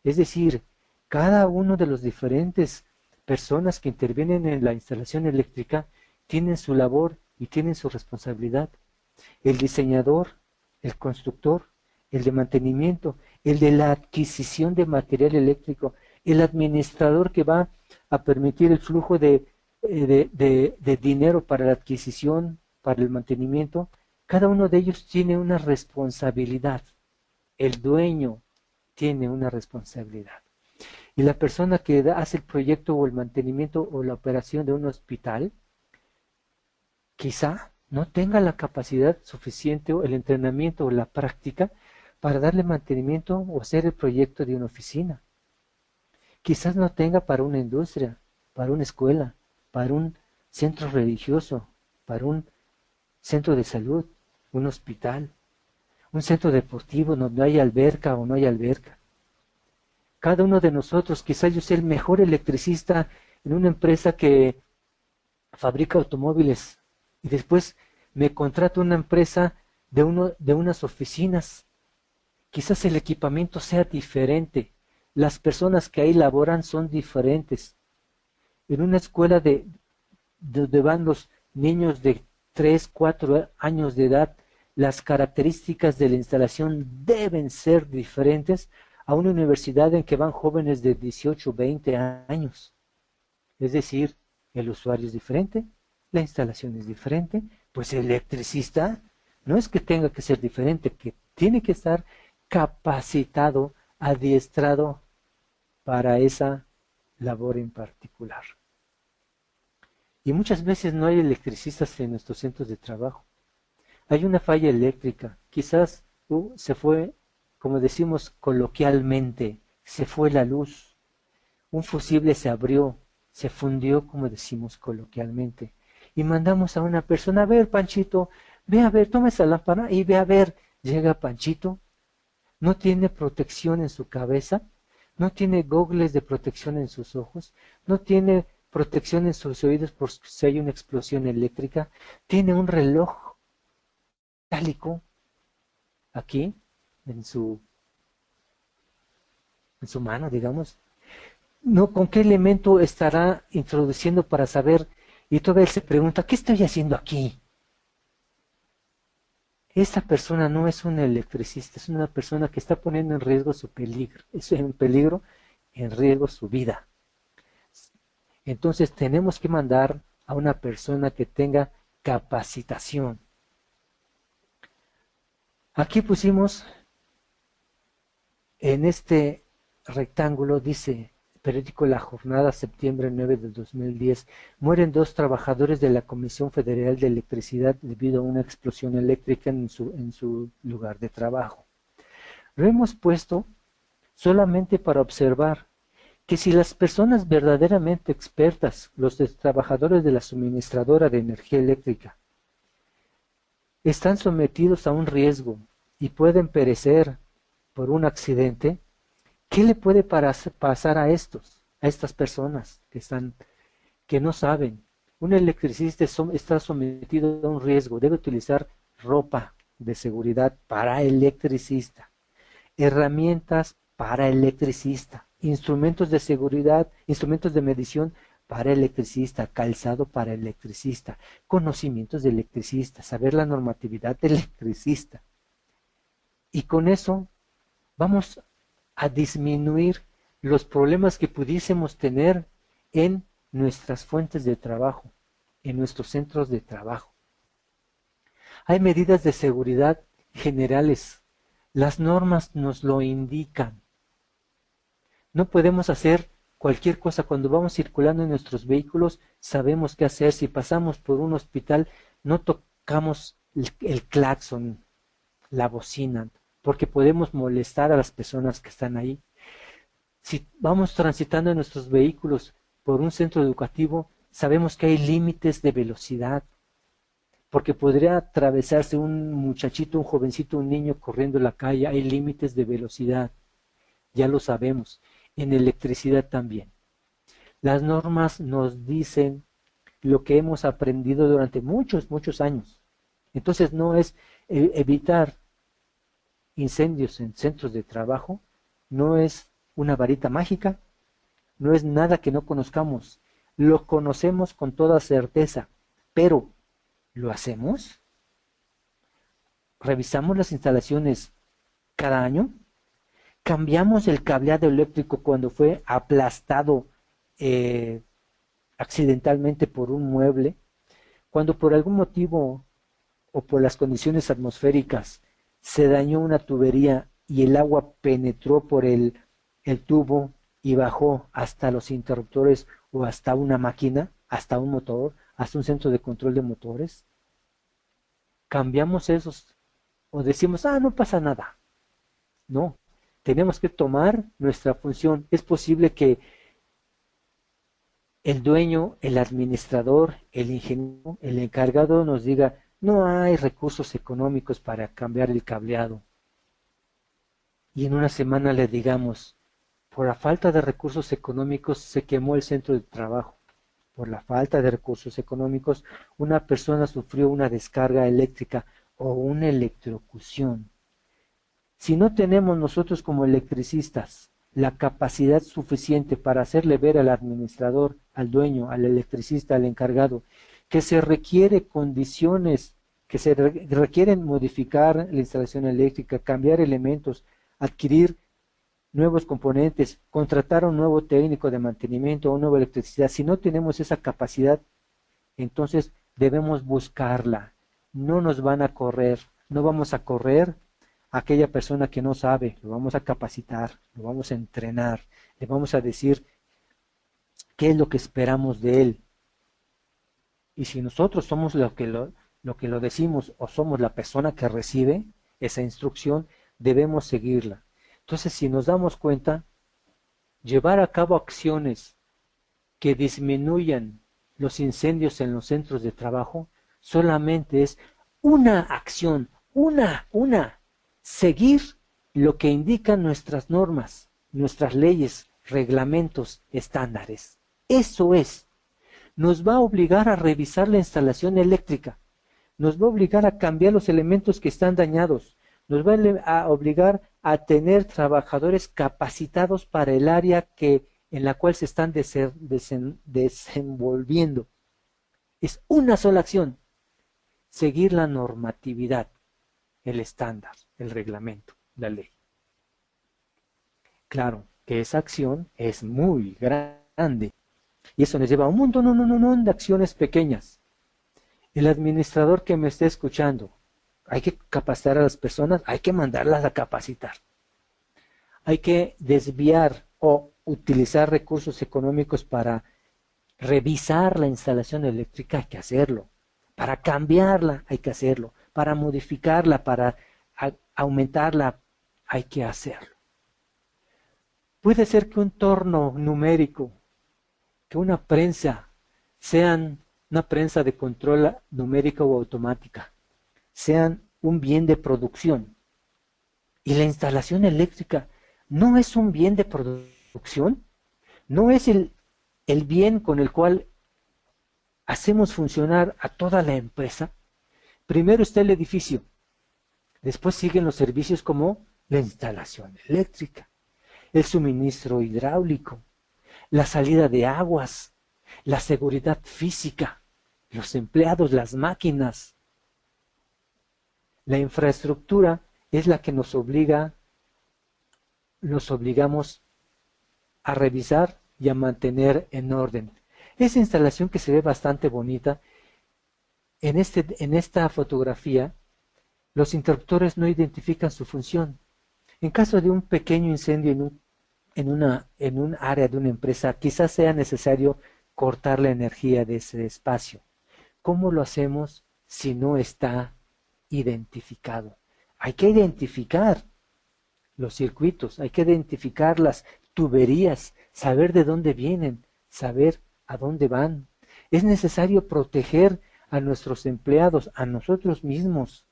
[SPEAKER 2] Es decir, cada uno de los diferentes personas que intervienen en la instalación eléctrica tienen su labor y tienen su responsabilidad. El diseñador, el constructor, el de mantenimiento, el de la adquisición de material eléctrico, el administrador que va a permitir el flujo de dinero para la adquisición, para el mantenimiento. Cada uno de ellos tiene una responsabilidad. El dueño tiene una responsabilidad. Y la persona que hace el proyecto o el mantenimiento o la operación de un hospital, quizá no tenga la capacidad suficiente o el entrenamiento o la práctica para darle mantenimiento o hacer el proyecto de una oficina. Quizás no tenga para una industria, para una escuela, para un centro religioso, para un centro de salud, un hospital, un centro deportivo donde hay alberca o no hay alberca. Cada uno de nosotros, quizás yo sea el mejor electricista en una empresa que fabrica automóviles y después me contrato una empresa de unas oficinas. Quizás el equipamiento sea diferente, las personas que ahí laboran son diferentes. En una escuela donde van los niños de 3, 4 años de edad, las características de la instalación deben ser diferentes a una universidad en que van jóvenes de 18, 20 años. Es decir, el usuario es diferente, la instalación es diferente, pues el electricista no es que tenga que ser diferente, que tiene que estar capacitado, adiestrado para esa labor en particular. Y muchas veces no hay electricistas en nuestros centros de trabajo. Hay una falla eléctrica, quizás se fue, como decimos coloquialmente, se fue la luz, un fusible se abrió, se fundió, como decimos coloquialmente, y mandamos a una persona, a ver, Panchito, ve a ver, toma esa lámpara y ve a ver. Llega Panchito, no tiene protección en su cabeza, no tiene gogles de protección en sus ojos, no tiene protección en sus oídos por si hay una explosión eléctrica, tiene un reloj metálico aquí en su mano, digamos. No, ¿con qué elemento estará introduciendo para saber? Y todavía él se pregunta, ¿qué estoy haciendo aquí? Esta persona no es un electricista, es una persona que está poniendo en riesgo su peligro, en riesgo su vida. Entonces tenemos que mandar a una persona que tenga capacitación. Aquí pusimos en este rectángulo, dice periódico La Jornada, septiembre 9 de 2010, mueren 2 trabajadores de la Comisión Federal de Electricidad debido a una explosión eléctrica en su lugar de trabajo. Lo hemos puesto solamente para observar que si las personas verdaderamente expertas, los trabajadores de la suministradora de energía eléctrica, están sometidos a un riesgo y pueden perecer por un accidente, ¿qué le puede pasar a estas personas que no saben? Un electricista está sometido a un riesgo, debe utilizar ropa de seguridad para electricista, herramientas para electricista, instrumentos de seguridad, instrumentos de medición para electricista, calzado para electricista, conocimientos de electricista, saber la normatividad de electricista. Y con eso vamos a disminuir los problemas que pudiésemos tener en nuestras fuentes de trabajo, en nuestros centros de trabajo. Hay medidas de seguridad generales. Las normas nos lo indican. No podemos hacer cualquier cosa. Cuando vamos circulando en nuestros vehículos, sabemos qué hacer. Si pasamos por un hospital, no tocamos el claxon, la bocina, porque podemos molestar a las personas que están ahí. Si vamos transitando en nuestros vehículos por un centro educativo, sabemos que hay límites de velocidad, porque podría atravesarse un muchachito, un jovencito, un niño corriendo en la calle, hay límites de velocidad, ya lo sabemos. En electricidad también. Las normas nos dicen lo que hemos aprendido durante muchos, muchos años. Entonces no es evitar incendios en centros de trabajo, no es una varita mágica, no es nada que no conozcamos. Lo conocemos con toda certeza, pero ¿lo hacemos? ¿Revisamos las instalaciones cada año? ¿Cambiamos el cableado eléctrico cuando fue aplastado accidentalmente por un mueble? Cuando por algún motivo o por las condiciones atmosféricas se dañó una tubería y el agua penetró por el tubo y bajó hasta los interruptores o hasta una máquina, hasta un motor, hasta un centro de control de motores, cambiamos esos o decimos, no pasa nada. No, tenemos que tomar nuestra función. Es posible que el dueño, el administrador, el ingeniero, el encargado nos diga, no hay recursos económicos para cambiar el cableado. Y en una semana le digamos, por la falta de recursos económicos se quemó el centro de trabajo. Por la falta de recursos económicos, una persona sufrió una descarga eléctrica o una electrocución. Si no tenemos nosotros como electricistas la capacidad suficiente para hacerle ver al administrador, al dueño, al electricista, al encargado, que se requiere condiciones, que se requieren modificar la instalación eléctrica, cambiar elementos, adquirir nuevos componentes, contratar a un nuevo técnico de mantenimiento o una nueva electricidad. Si no tenemos esa capacidad, entonces debemos buscarla. No nos van a correr, no vamos a correr a aquella persona que no sabe, lo vamos a capacitar, lo vamos a entrenar, le vamos a decir qué es lo que esperamos de él. Y si nosotros somos lo que lo decimos o somos la persona que recibe esa instrucción, debemos seguirla. Entonces, si nos damos cuenta, llevar a cabo acciones que disminuyan los incendios en los centros de trabajo, solamente es una acción, seguir lo que indican nuestras normas, nuestras leyes, reglamentos, estándares. Eso es. Nos va a obligar a revisar la instalación eléctrica, nos va a obligar a cambiar los elementos que están dañados, nos va a obligar a tener trabajadores capacitados para el área en la cual se están desenvolviendo. Es una sola acción, seguir la normatividad, el estándar, el reglamento, la ley. Claro que esa acción es muy grande y eso nos lleva a un montón de acciones pequeñas. El administrador que me esté escuchando, hay que capacitar a las personas, hay que mandarlas a capacitar. Hay que desviar o utilizar recursos económicos para revisar la instalación eléctrica, hay que hacerlo. Para cambiarla, hay que hacerlo. Para modificarla, para aumentarla, hay que hacerlo. Puede ser que un torno numérico, que una prensa, sean una prensa de control numérica o automática, sean un bien de producción. Y la instalación eléctrica no es un bien de producción, no es el bien con el cual hacemos funcionar a toda la empresa. Primero está el edificio, después siguen los servicios como la instalación eléctrica, el suministro hidráulico, la salida de aguas, la seguridad física, los empleados, las máquinas. La infraestructura es la que nos obligamos a revisar y a mantener en orden. Esa instalación que se ve bastante bonita, en esta fotografía, los interruptores no identifican su función. En caso de un pequeño incendio en un área de una empresa, quizás sea necesario cortar la energía de ese espacio. ¿Cómo lo hacemos si no está identificado? Hay que identificar los circuitos, hay que identificar las tuberías, saber de dónde vienen, saber a dónde van. Es necesario proteger a nuestros empleados, a nosotros mismos.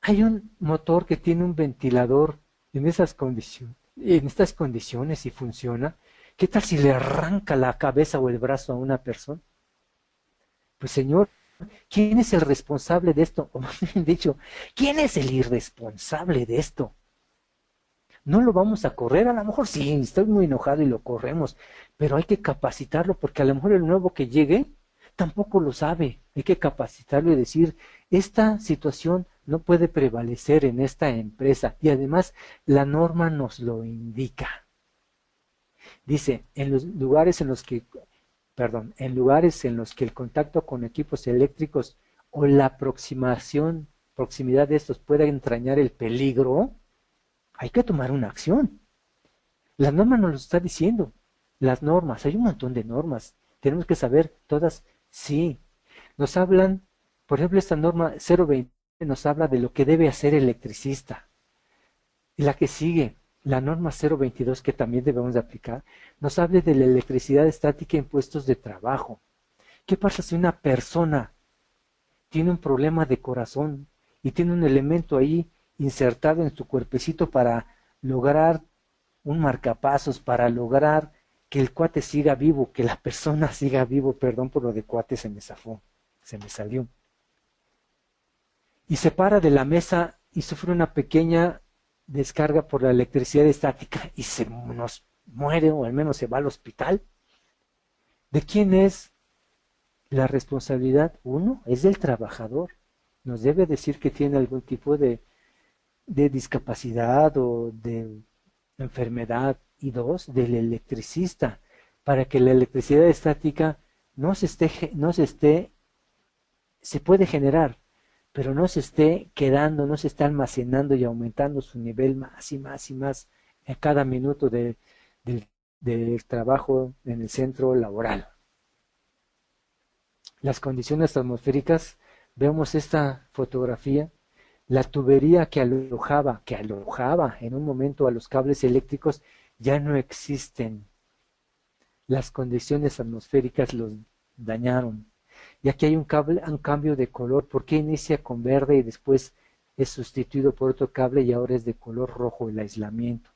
[SPEAKER 2] Hay un motor que tiene un ventilador en estas condiciones y funciona. ¿Qué tal si le arranca la cabeza o el brazo a una persona? Pues señor, ¿quién es el responsable de esto? O más bien dicho, ¿quién es el irresponsable de esto? No lo vamos a correr, a lo mejor sí, estoy muy enojado y lo corremos, pero hay que capacitarlo porque a lo mejor el nuevo que llegue tampoco lo sabe. Hay que capacitarlo y decir, esta situación no puede prevalecer en esta empresa y además la norma nos lo indica. Dice, en lugares en los que el contacto con equipos eléctricos o la proximidad de estos pueda entrañar el peligro, hay que tomar una acción. La norma nos lo está diciendo. Las normas, hay un montón de normas. Tenemos que saber todas, sí. Nos hablan, por ejemplo, esta norma 020 nos habla de lo que debe hacer el electricista. Y la que sigue, la norma 022 que también debemos de aplicar, nos habla de la electricidad estática en puestos de trabajo. ¿Qué pasa si una persona tiene un problema de corazón y tiene un elemento ahí insertado en su cuerpecito para lograr un marcapasos, para lograr que el cuate siga vivo, que la persona siga vivo? Perdón por lo de cuate, se me zafó, se me salió. Y se para de la mesa y sufre una pequeña descarga por la electricidad estática y se nos muere, o al menos se va al hospital. ¿De quién es la responsabilidad? Uno, es del trabajador. Nos debe decir que tiene algún tipo de discapacidad o de enfermedad. Y dos, del electricista, para que la electricidad estática se puede generar, pero no se esté quedando, no se está almacenando y aumentando su nivel más y más y más en cada minuto del trabajo en el centro laboral. Las condiciones atmosféricas, vemos esta fotografía, la tubería que alojaba en un momento a los cables eléctricos, ya no existen. Las condiciones atmosféricas los dañaron. Y aquí hay un cambio de color. ¿Por qué inicia con verde y después es sustituido por otro cable y ahora es de color rojo el aislamiento?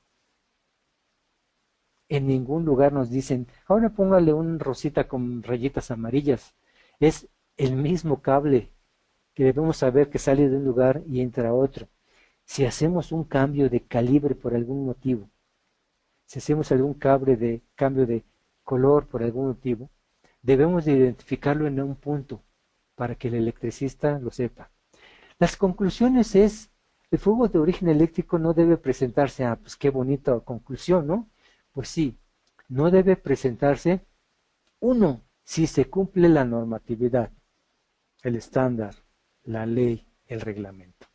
[SPEAKER 2] En ningún lugar nos dicen, ahora póngale un rosita con rayitas amarillas. Es el mismo cable que debemos saber que sale de un lugar y entra a otro. Si hacemos un cambio de calibre por algún motivo, si hacemos algún cambio de color por algún motivo, debemos de identificarlo en un punto para que el electricista lo sepa. Las conclusiones es, el fuego de origen eléctrico no debe presentarse, pues qué bonita conclusión, ¿no? Pues sí, no debe presentarse, uno, si se cumple la normatividad, el estándar, la ley, el reglamento.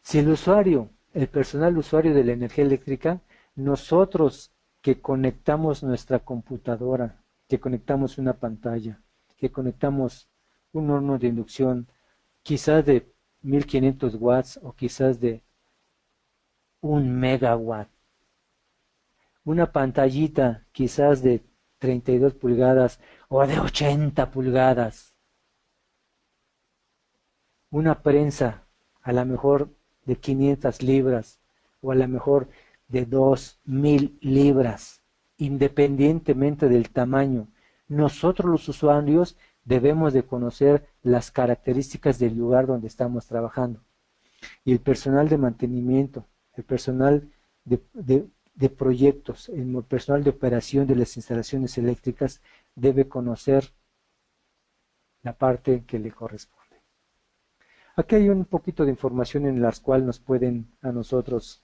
[SPEAKER 2] Si el personal usuario de la energía eléctrica, nosotros que conectamos nuestra computadora, que conectamos una pantalla, que conectamos un horno de inducción, quizás de 1500 watts o quizás de 1 megawatt, una pantallita quizás de 32 pulgadas o de 80 pulgadas, una prensa a lo mejor de 500 libras o a lo mejor de 2000 libras, independientemente del tamaño. Nosotros los usuarios debemos de conocer las características del lugar donde estamos trabajando. Y el personal de mantenimiento, el personal de proyectos, el personal de operación de las instalaciones eléctricas debe conocer la parte que le corresponde. Aquí hay un poquito de información en las cuales nos pueden a nosotros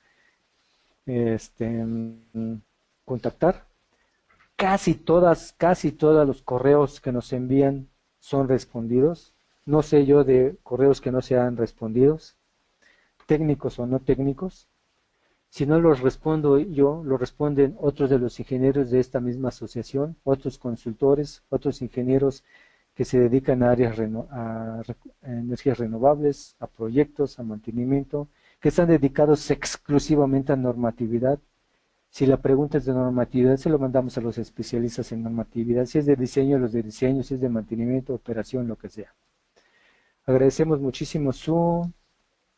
[SPEAKER 2] contactar. Casi todos los correos que nos envían son respondidos. No sé yo de correos que no sean respondidos, técnicos o no técnicos. Si no los respondo yo, lo responden otros de los ingenieros de esta misma asociación, otros consultores, otros ingenieros que se dedican a áreas a energías renovables, a proyectos, a mantenimiento, que están dedicados exclusivamente a normatividad. Si la pregunta es de normatividad, se lo mandamos a los especialistas en normatividad. Si es de diseño, los de diseño; si es de mantenimiento, operación, lo que sea. Agradecemos muchísimo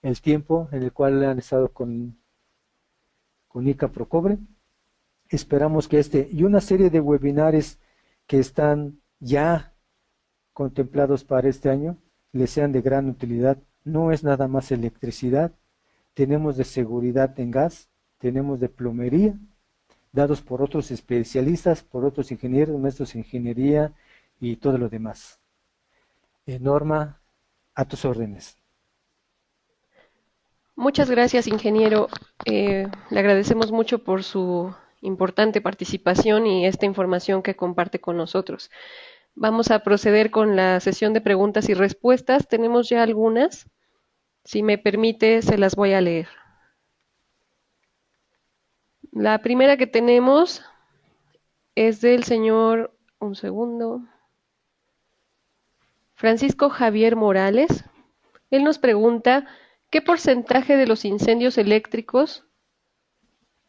[SPEAKER 2] el tiempo en el cual han estado con ICA Procobre. Esperamos que y una serie de webinares que están ya contemplados para este año les sean de gran utilidad. No es nada más electricidad, tenemos de seguridad en gas, tenemos de plomería, dados por otros especialistas, por otros ingenieros, maestros de ingeniería y todo lo demás. Norma, a tus órdenes.
[SPEAKER 1] Muchas gracias, ingeniero. Le agradecemos mucho por su importante participación y esta información que comparte con nosotros. Vamos a proceder con la sesión de preguntas y respuestas. Tenemos ya algunas. Si me permite, se las voy a leer. La primera que tenemos es del señor, un segundo, Francisco Javier Morales. Él nos pregunta, ¿qué porcentaje de los incendios eléctricos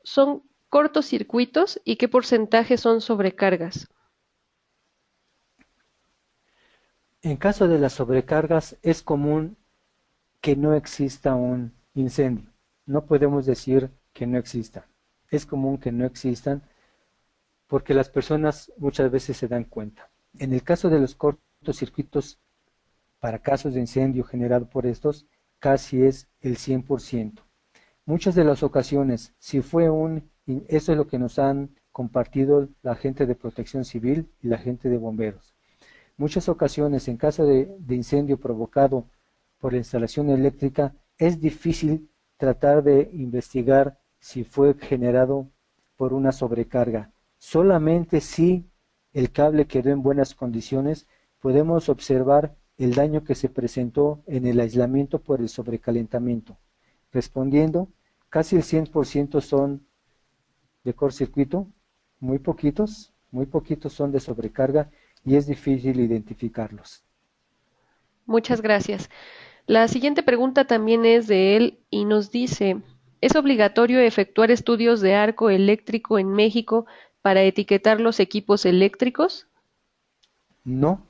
[SPEAKER 1] son cortocircuitos y qué porcentaje son sobrecargas?
[SPEAKER 2] En caso de las sobrecargas es común que no exista un incendio. No podemos decir que no exista. Es común que no existan porque las personas muchas veces se dan cuenta. En el caso de los cortocircuitos, para casos de incendio generado por estos, casi es el 100%. Muchas de las ocasiones, si fue eso es lo que nos han compartido la gente de Protección Civil y la gente de bomberos. Muchas ocasiones, en caso de incendio provocado por la instalación eléctrica, es difícil tratar de investigar si fue generado por una sobrecarga. Solamente si el cable quedó en buenas condiciones, podemos observar el daño que se presentó en el aislamiento por el sobrecalentamiento. Respondiendo, casi el 100% son de cortocircuito, muy poquitos son de sobrecarga y es difícil identificarlos.
[SPEAKER 1] Muchas gracias. La siguiente pregunta también es de él y nos dice, ¿es obligatorio efectuar estudios de arco eléctrico en México para etiquetar los equipos eléctricos?
[SPEAKER 2] No,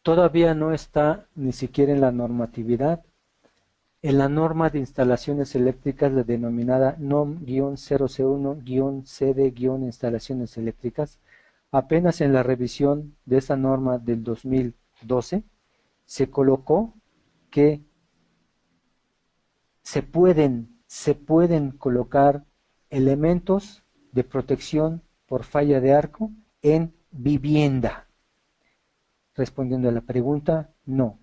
[SPEAKER 2] todavía no está ni siquiera en la normatividad. En la norma de instalaciones eléctricas, la denominada NOM-001-CD-instalaciones eléctricas, apenas en la revisión de esa norma del 2012, se colocó que se pueden colocar elementos de protección por falla de arco en vivienda. Respondiendo a la pregunta, no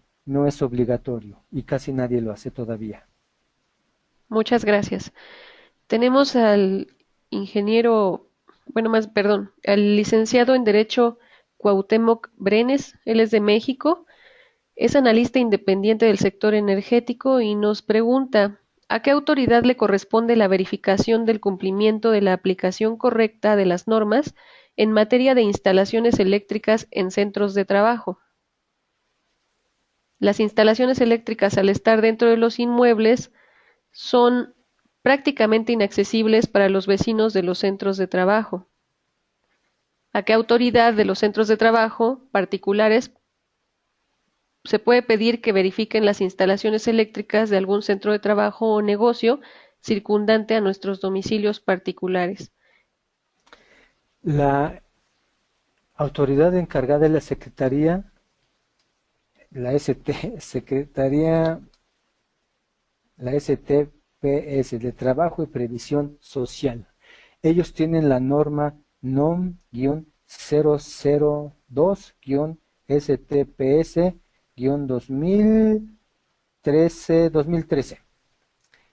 [SPEAKER 2] es obligatorio y casi nadie lo hace todavía.
[SPEAKER 1] Muchas gracias. Tenemos al ingeniero, al licenciado en Derecho Cuauhtémoc Brenes, él es de México, es analista independiente del sector energético y nos pregunta, ¿a qué autoridad le corresponde la verificación del cumplimiento de la aplicación correcta de las normas en materia de instalaciones eléctricas en centros de trabajo? Las instalaciones eléctricas, al estar dentro de los inmuebles, son prácticamente inaccesibles para los vecinos de los centros de trabajo. ¿A qué autoridad de los centros de trabajo particulares se puede pedir que verifiquen las instalaciones eléctricas de algún centro de trabajo o negocio circundante a nuestros domicilios particulares?
[SPEAKER 2] La autoridad encargada de la Secretaría, la STPS de Trabajo y Previsión Social. Ellos tienen la norma NOM-002-STPS-2013.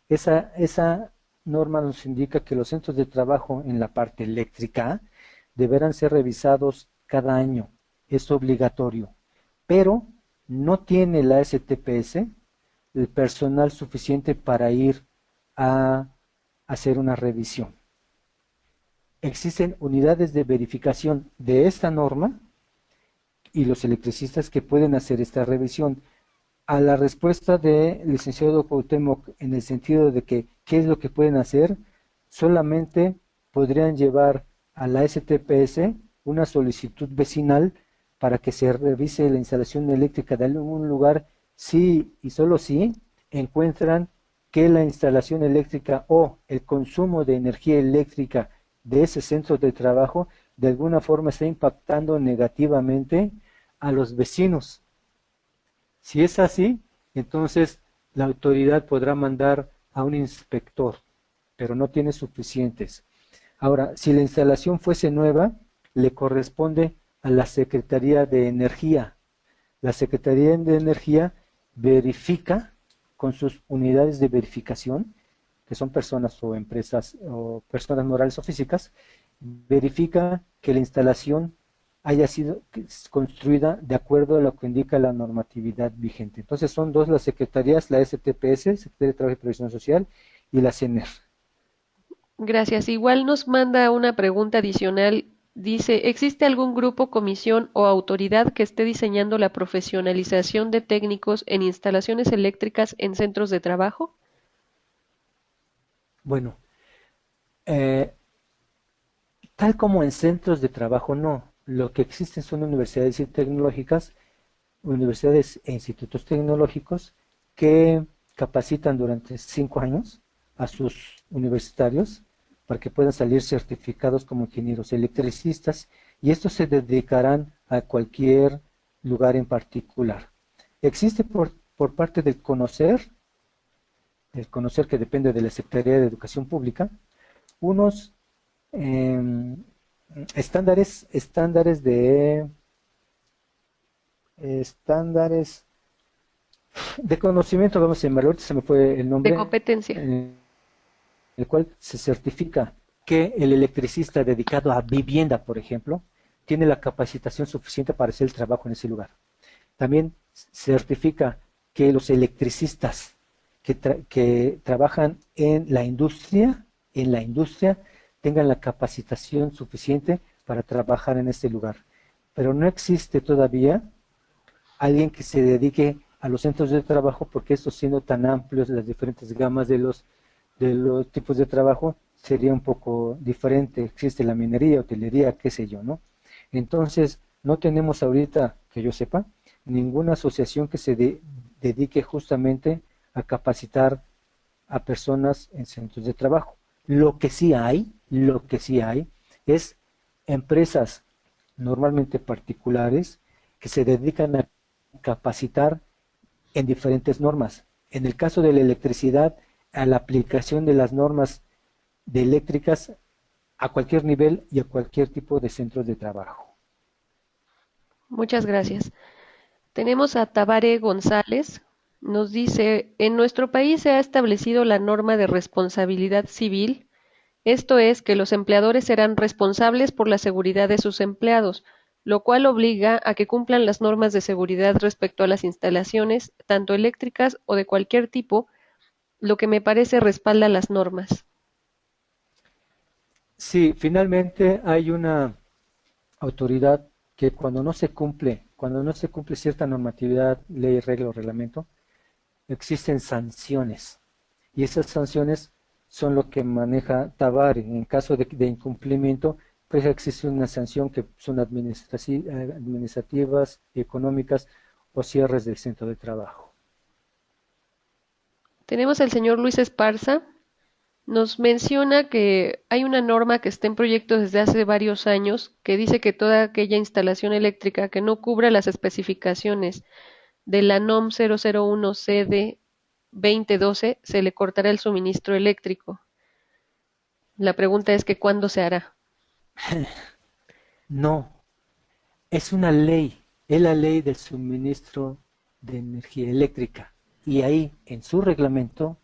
[SPEAKER 2] Esa norma nos indica que los centros de trabajo en la parte eléctrica deberán ser revisados cada año. Es obligatorio. Pero no tiene la STPS el personal suficiente para ir a hacer una revisión. Existen unidades de verificación de esta norma y los electricistas que pueden hacer esta revisión. A la respuesta del licenciado Cuauhtémoc en el sentido de que qué es lo que pueden hacer, solamente podrían llevar a la STPS una solicitud vecinal para que se revise la instalación eléctrica de algún lugar si y solo si encuentran que la instalación eléctrica o el consumo de energía eléctrica de ese centro de trabajo de alguna forma está impactando negativamente a los vecinos. Si es así, entonces la autoridad podrá mandar a un inspector, pero no tiene suficientes. Ahora, si la instalación fuese nueva, le corresponde a la Secretaría de Energía. La Secretaría de Energía verifica con sus unidades de verificación, que son personas o empresas o personas morales o físicas, verifica que la instalación haya sido construida de acuerdo a lo que indica la normatividad vigente. Entonces son dos las secretarías, la STPS, Secretaría de Trabajo y Previsión Social, y la CENER.
[SPEAKER 1] Gracias. Igual nos manda una pregunta adicional. Dice, ¿existe algún grupo, comisión o autoridad que esté diseñando la profesionalización de técnicos en instalaciones eléctricas en centros de trabajo?
[SPEAKER 2] Bueno, eh, tal como en centros de trabajo, no. Lo que existen son universidades tecnológicas, universidades e institutos tecnológicos que capacitan durante 5 años a sus universitarios para que puedan salir certificados como ingenieros electricistas, y estos se dedicarán a cualquier lugar en particular. Existe por parte del conocer que depende de la Secretaría de Educación Pública, unos eh, estándares de conocimiento, vamos a llamarlo, ahorita se me fue el
[SPEAKER 1] De
[SPEAKER 2] nombre,
[SPEAKER 1] competencia.
[SPEAKER 2] en el cual se certifica que el electricista dedicado a vivienda, por ejemplo, tiene la capacitación suficiente para hacer el trabajo en ese lugar. También certifica que los electricistas que trabajan en la industria, tengan la capacitación suficiente para trabajar en este lugar. Pero no existe todavía alguien que se dedique a los centros de trabajo, porque estos, siendo tan amplios las diferentes gamas de los tipos de trabajo, sería un poco diferente. Existe la minería, hotelería, qué sé yo, ¿no? Entonces, no tenemos ahorita, que yo sepa, ninguna asociación que se dedique justamente a capacitar a personas en centros de trabajo. Lo que sí hay es empresas normalmente particulares que se dedican a capacitar en diferentes normas. En el caso de la electricidad, a la aplicación de las normas de eléctricas a cualquier nivel y a cualquier tipo de centros de trabajo.
[SPEAKER 1] Muchas gracias. Tenemos a Tabare González. Nos dice, en nuestro país se ha establecido la norma de responsabilidad civil. Esto es que los empleadores serán responsables por la seguridad de sus empleados, lo cual obliga a que cumplan las normas de seguridad respecto a las instalaciones, tanto eléctricas o de cualquier tipo, lo que me parece respalda las normas.
[SPEAKER 2] Sí, finalmente hay una autoridad que cuando no se cumple cierta normatividad, ley, regla o reglamento, existen sanciones. Y esas sanciones son lo que maneja Tabare. En caso de incumplimiento, pues existe una sanción que son administrativas, económicas o cierres del centro de trabajo.
[SPEAKER 1] Tenemos al señor Luis Esparza. Nos menciona que hay una norma que está en proyecto desde hace varios años que dice que toda aquella instalación eléctrica que no cubra las especificaciones de la NOM 001-CD 2012 se le cortará el suministro eléctrico. La pregunta es que ¿cuándo se hará?
[SPEAKER 2] No, es una ley, es la ley del suministro de energía eléctrica. Y ahí, en su reglamento,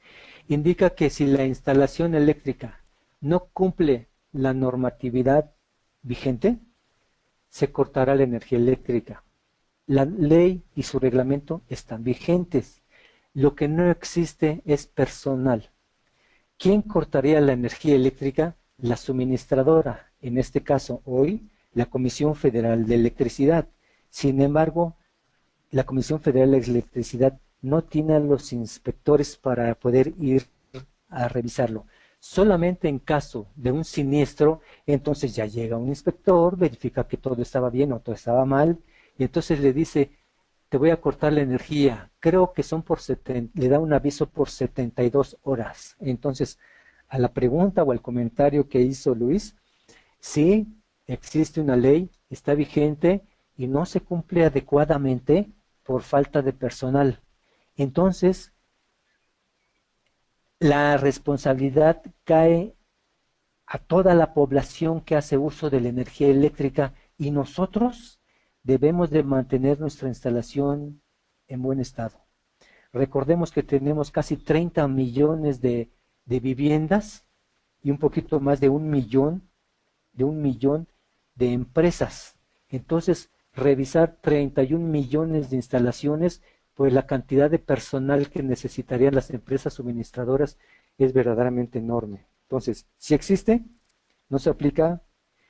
[SPEAKER 2] indica que si la instalación eléctrica no cumple la normatividad vigente, se cortará la energía eléctrica. La ley y su reglamento están vigentes. Lo que no existe es personal. ¿Quién cortaría la energía eléctrica? La suministradora, en este caso hoy, la Comisión Federal de Electricidad. Sin embargo, la Comisión Federal de Electricidad no tiene a los inspectores para poder ir a revisarlo. Solamente en caso de un siniestro, entonces ya llega un inspector, verifica que todo estaba bien o todo estaba mal, y entonces le dice, te voy a cortar la energía. Creo que son le da un aviso por 72 horas. Entonces, a la pregunta o al comentario que hizo Luis, sí, existe una ley, está vigente y no se cumple adecuadamente por falta de personal. Entonces, la responsabilidad cae a toda la población que hace uso de la energía eléctrica, y nosotros debemos de mantener nuestra instalación en buen estado. Recordemos que tenemos casi 30 millones de viviendas y un poquito más de un millón de empresas. Entonces, revisar 31 millones de instalaciones, pues la cantidad de personal que necesitarían las empresas suministradoras es verdaderamente enorme. Entonces, si existe, no se aplica.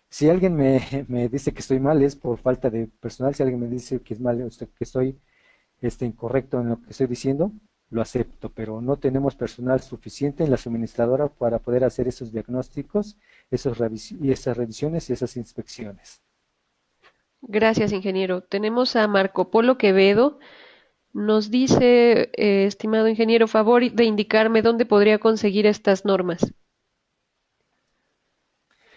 [SPEAKER 2] Si alguien me dice que estoy mal, es por falta de personal. Si alguien me dice que es mal, que estoy incorrecto en lo que estoy diciendo, lo acepto, pero no tenemos personal suficiente en la suministradora para poder hacer esos diagnósticos, esas revisiones y esas inspecciones.
[SPEAKER 1] Gracias, ingeniero. Tenemos a Marco Polo Quevedo. Nos dice, estimado ingeniero, favor de indicarme dónde podría conseguir estas normas.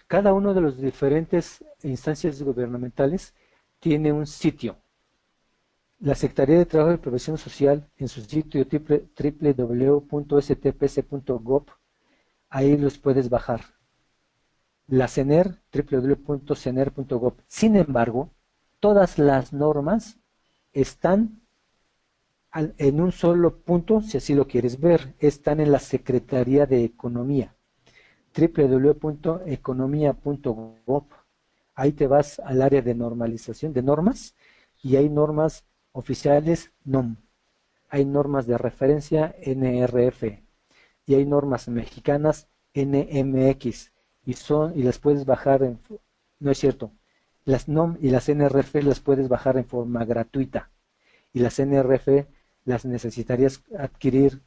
[SPEAKER 2] Cada uno de los diferentes instancias gubernamentales tiene un sitio. La Secretaría de Trabajo y Previsión Social, en su sitio www.stps.gov, ahí los puedes bajar. La CENER, www.cener.gov. Sin embargo, todas las normas están en un solo punto, si así lo quieres ver, están en la Secretaría de Economía, www.economia.gov. Ahí te vas al área de normalización de normas y hay normas oficiales NOM, hay normas de referencia NRF y hay normas mexicanas NMX y las puedes bajar no es cierto, las NOM y las NRF las puedes bajar en forma gratuita y las NRF las necesitarías adquirir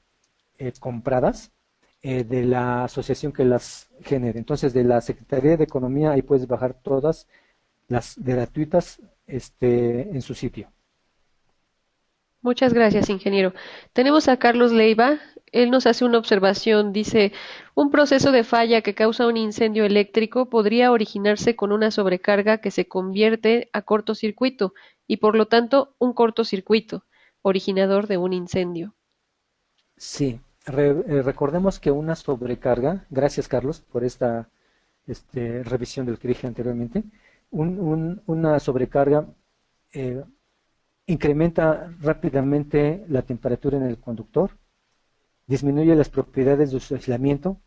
[SPEAKER 2] compradas de la asociación que las genere. Entonces, de la Secretaría de Economía, ahí puedes bajar todas las gratuitas en su sitio.
[SPEAKER 1] Muchas gracias, ingeniero. Tenemos a Carlos Leiva. Él nos hace una observación. Dice, un proceso de falla que causa un incendio eléctrico podría originarse con una sobrecarga que se convierte a cortocircuito y por lo tanto un cortocircuito, originador de un incendio.
[SPEAKER 2] Sí, recordemos que una sobrecarga, gracias Carlos por esta revisión de lo que dije anteriormente, una sobrecarga eh, incrementa rápidamente la temperatura en el conductor, disminuye las propiedades de su aislamiento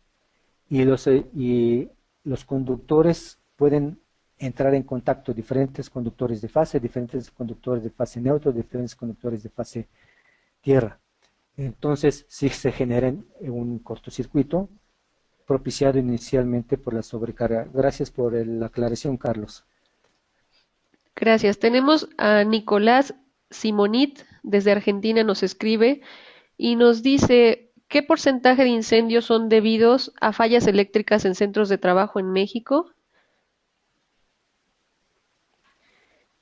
[SPEAKER 2] y los conductores pueden entrar en contacto, diferentes conductores de fase neutro, diferentes conductores de fase tierra. Entonces, sí se genera un cortocircuito propiciado inicialmente por la sobrecarga. Gracias por la aclaración, Carlos.
[SPEAKER 1] Gracias. Tenemos a Nicolás Simonit, desde Argentina nos escribe y nos dice, ¿qué porcentaje de incendios son debidos a fallas eléctricas en centros de trabajo en México?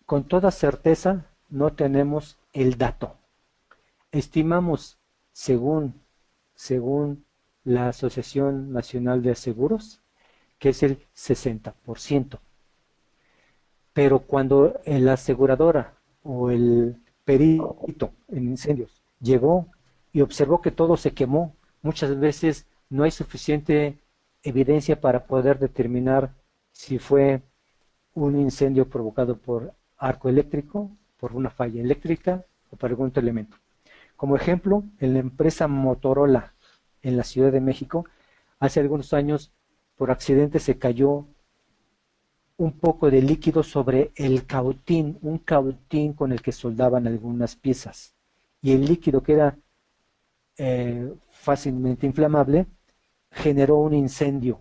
[SPEAKER 2] Con toda certeza no tenemos el dato. Estimamos, según la Asociación Nacional de Seguros, que es el 60%. Pero cuando la aseguradora o el perito en incendios llegó y observó que todo se quemó, muchas veces no hay suficiente evidencia para poder determinar si fue un incendio provocado por arco eléctrico, por una falla eléctrica o por algún otro elemento. Como ejemplo, en la empresa Motorola en la Ciudad de México, hace algunos años por accidente se cayó un poco de líquido sobre el cautín, un cautín con el que soldaban algunas piezas. Y el líquido que era fácilmente inflamable generó un incendio.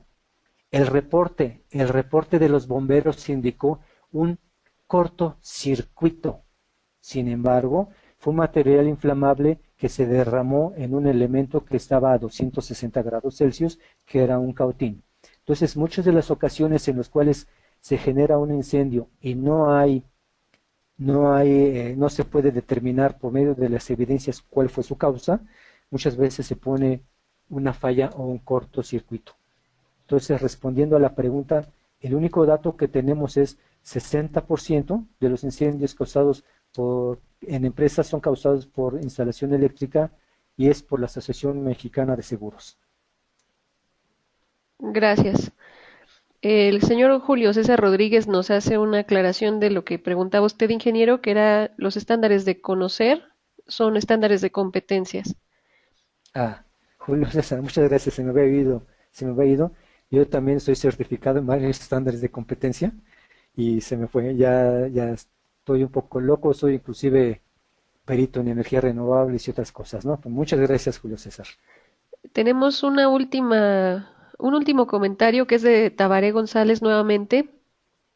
[SPEAKER 2] El reporte de los bomberos indicó un cortocircuito. Sin embargo, fue un material inflamable que se derramó en un elemento que estaba a 260 grados Celsius, que era un cautín. Entonces, muchas de las ocasiones en las cuales se genera un incendio y no se puede determinar por medio de las evidencias cuál fue su causa, muchas veces se pone una falla o un cortocircuito. Entonces, respondiendo a la pregunta, el único dato que tenemos es 60% de los incendios causados en empresas son causados por instalación eléctrica y es por la Asociación Mexicana de Seguros.
[SPEAKER 1] Gracias. El señor Julio César Rodríguez nos hace una aclaración de lo que preguntaba usted, ingeniero, que era los estándares de conocer son estándares de competencias.
[SPEAKER 2] Julio César, muchas gracias, se me había ido. Yo también soy certificado en varios estándares de competencia y se me fue. Ya estoy un poco loco, soy inclusive perito en energías renovables y otras cosas, ¿no? Pues muchas gracias, Julio César.
[SPEAKER 1] Tenemos un último comentario que es de Tabaré González nuevamente.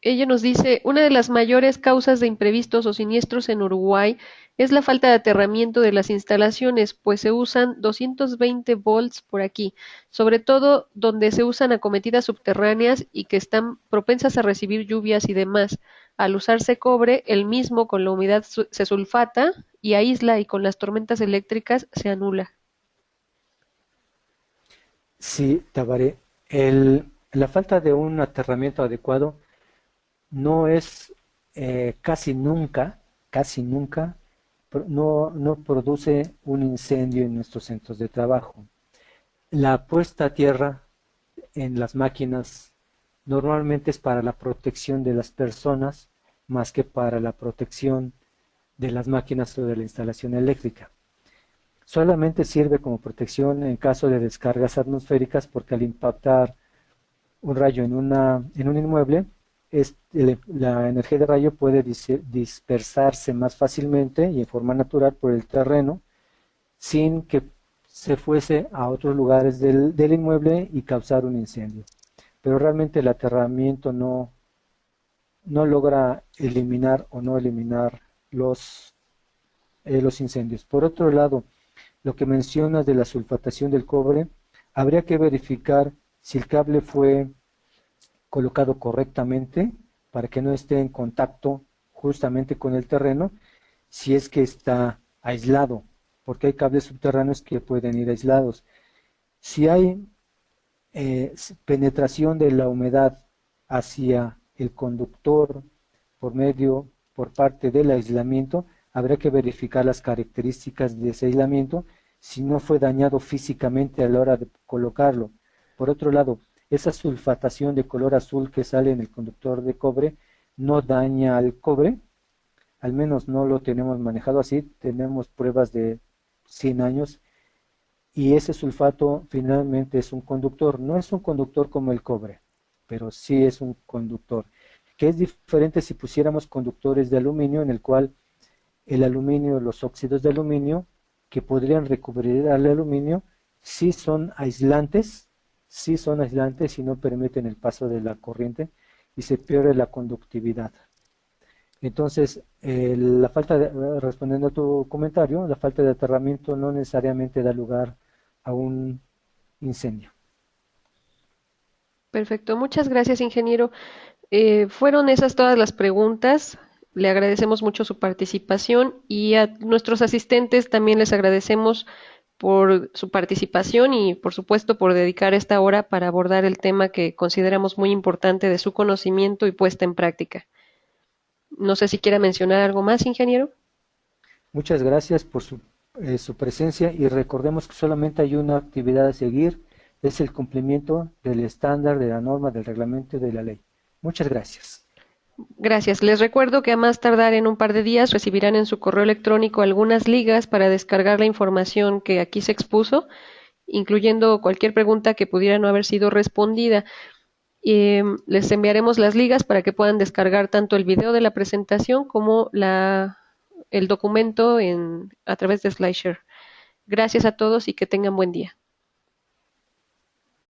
[SPEAKER 1] Ella nos dice, una de las mayores causas de imprevistos o siniestros en Uruguay es la falta de aterramiento de las instalaciones, pues se usan 220 volts por aquí, sobre todo donde se usan acometidas subterráneas y que están propensas a recibir lluvias y demás. Al usarse cobre, el mismo con la humedad se sulfata y aísla y con las tormentas eléctricas se anula.
[SPEAKER 2] Sí, Tabaré, la falta de un aterramiento adecuado no es casi nunca, no produce un incendio en nuestros centros de trabajo. La puesta a tierra en las máquinas normalmente es para la protección de las personas más que para la protección de las máquinas o de la instalación eléctrica. Solamente sirve como protección en caso de descargas atmosféricas porque al impactar un rayo en un inmueble, la energía de rayo puede dispersarse más fácilmente y en forma natural por el terreno sin que se fuese a otros lugares del inmueble y causar un incendio. Pero realmente el aterramiento no logra eliminar o no eliminar los incendios. Por otro lado, lo que mencionas de la sulfatación del cobre, habría que verificar si el cable fue colocado correctamente para que no esté en contacto justamente con el terreno, si es que está aislado, porque hay cables subterráneos que pueden ir aislados. Si hay penetración de la humedad hacia el conductor por parte del aislamiento, habrá que verificar las características de ese aislamiento, si no fue dañado físicamente a la hora de colocarlo. Por otro lado, esa sulfatación de color azul que sale en el conductor de cobre no daña al cobre, al menos no lo tenemos manejado así, tenemos pruebas de 100 años y ese sulfato finalmente es un conductor, no es un conductor como el cobre, pero sí es un conductor, que es diferente si pusiéramos conductores de aluminio en el cual el aluminio, los óxidos de aluminio que podrían recubrir al aluminio, sí son aislantes y no permiten el paso de la corriente y se pierde la conductividad. Entonces, respondiendo a tu comentario, la falta de aterramiento no necesariamente da lugar a un incendio.
[SPEAKER 1] Perfecto, muchas gracias, ingeniero. Fueron esas todas las preguntas. Le agradecemos mucho su participación y a nuestros asistentes también les agradecemos por su participación y, por supuesto, por dedicar esta hora para abordar el tema que consideramos muy importante de su conocimiento y puesta en práctica. No sé si quiera mencionar algo más, ingeniero.
[SPEAKER 2] Muchas gracias por su presencia y recordemos que solamente hay una actividad a seguir, es el cumplimiento del estándar, de la norma, del reglamento y de la ley. Muchas gracias.
[SPEAKER 1] Gracias. Les recuerdo que a más tardar en un par de días recibirán en su correo electrónico algunas ligas para descargar la información que aquí se expuso, incluyendo cualquier pregunta que pudiera no haber sido respondida. Les enviaremos las ligas para que puedan descargar tanto el video de la presentación como el documento a través de SlideShare. Gracias a todos y que tengan buen día.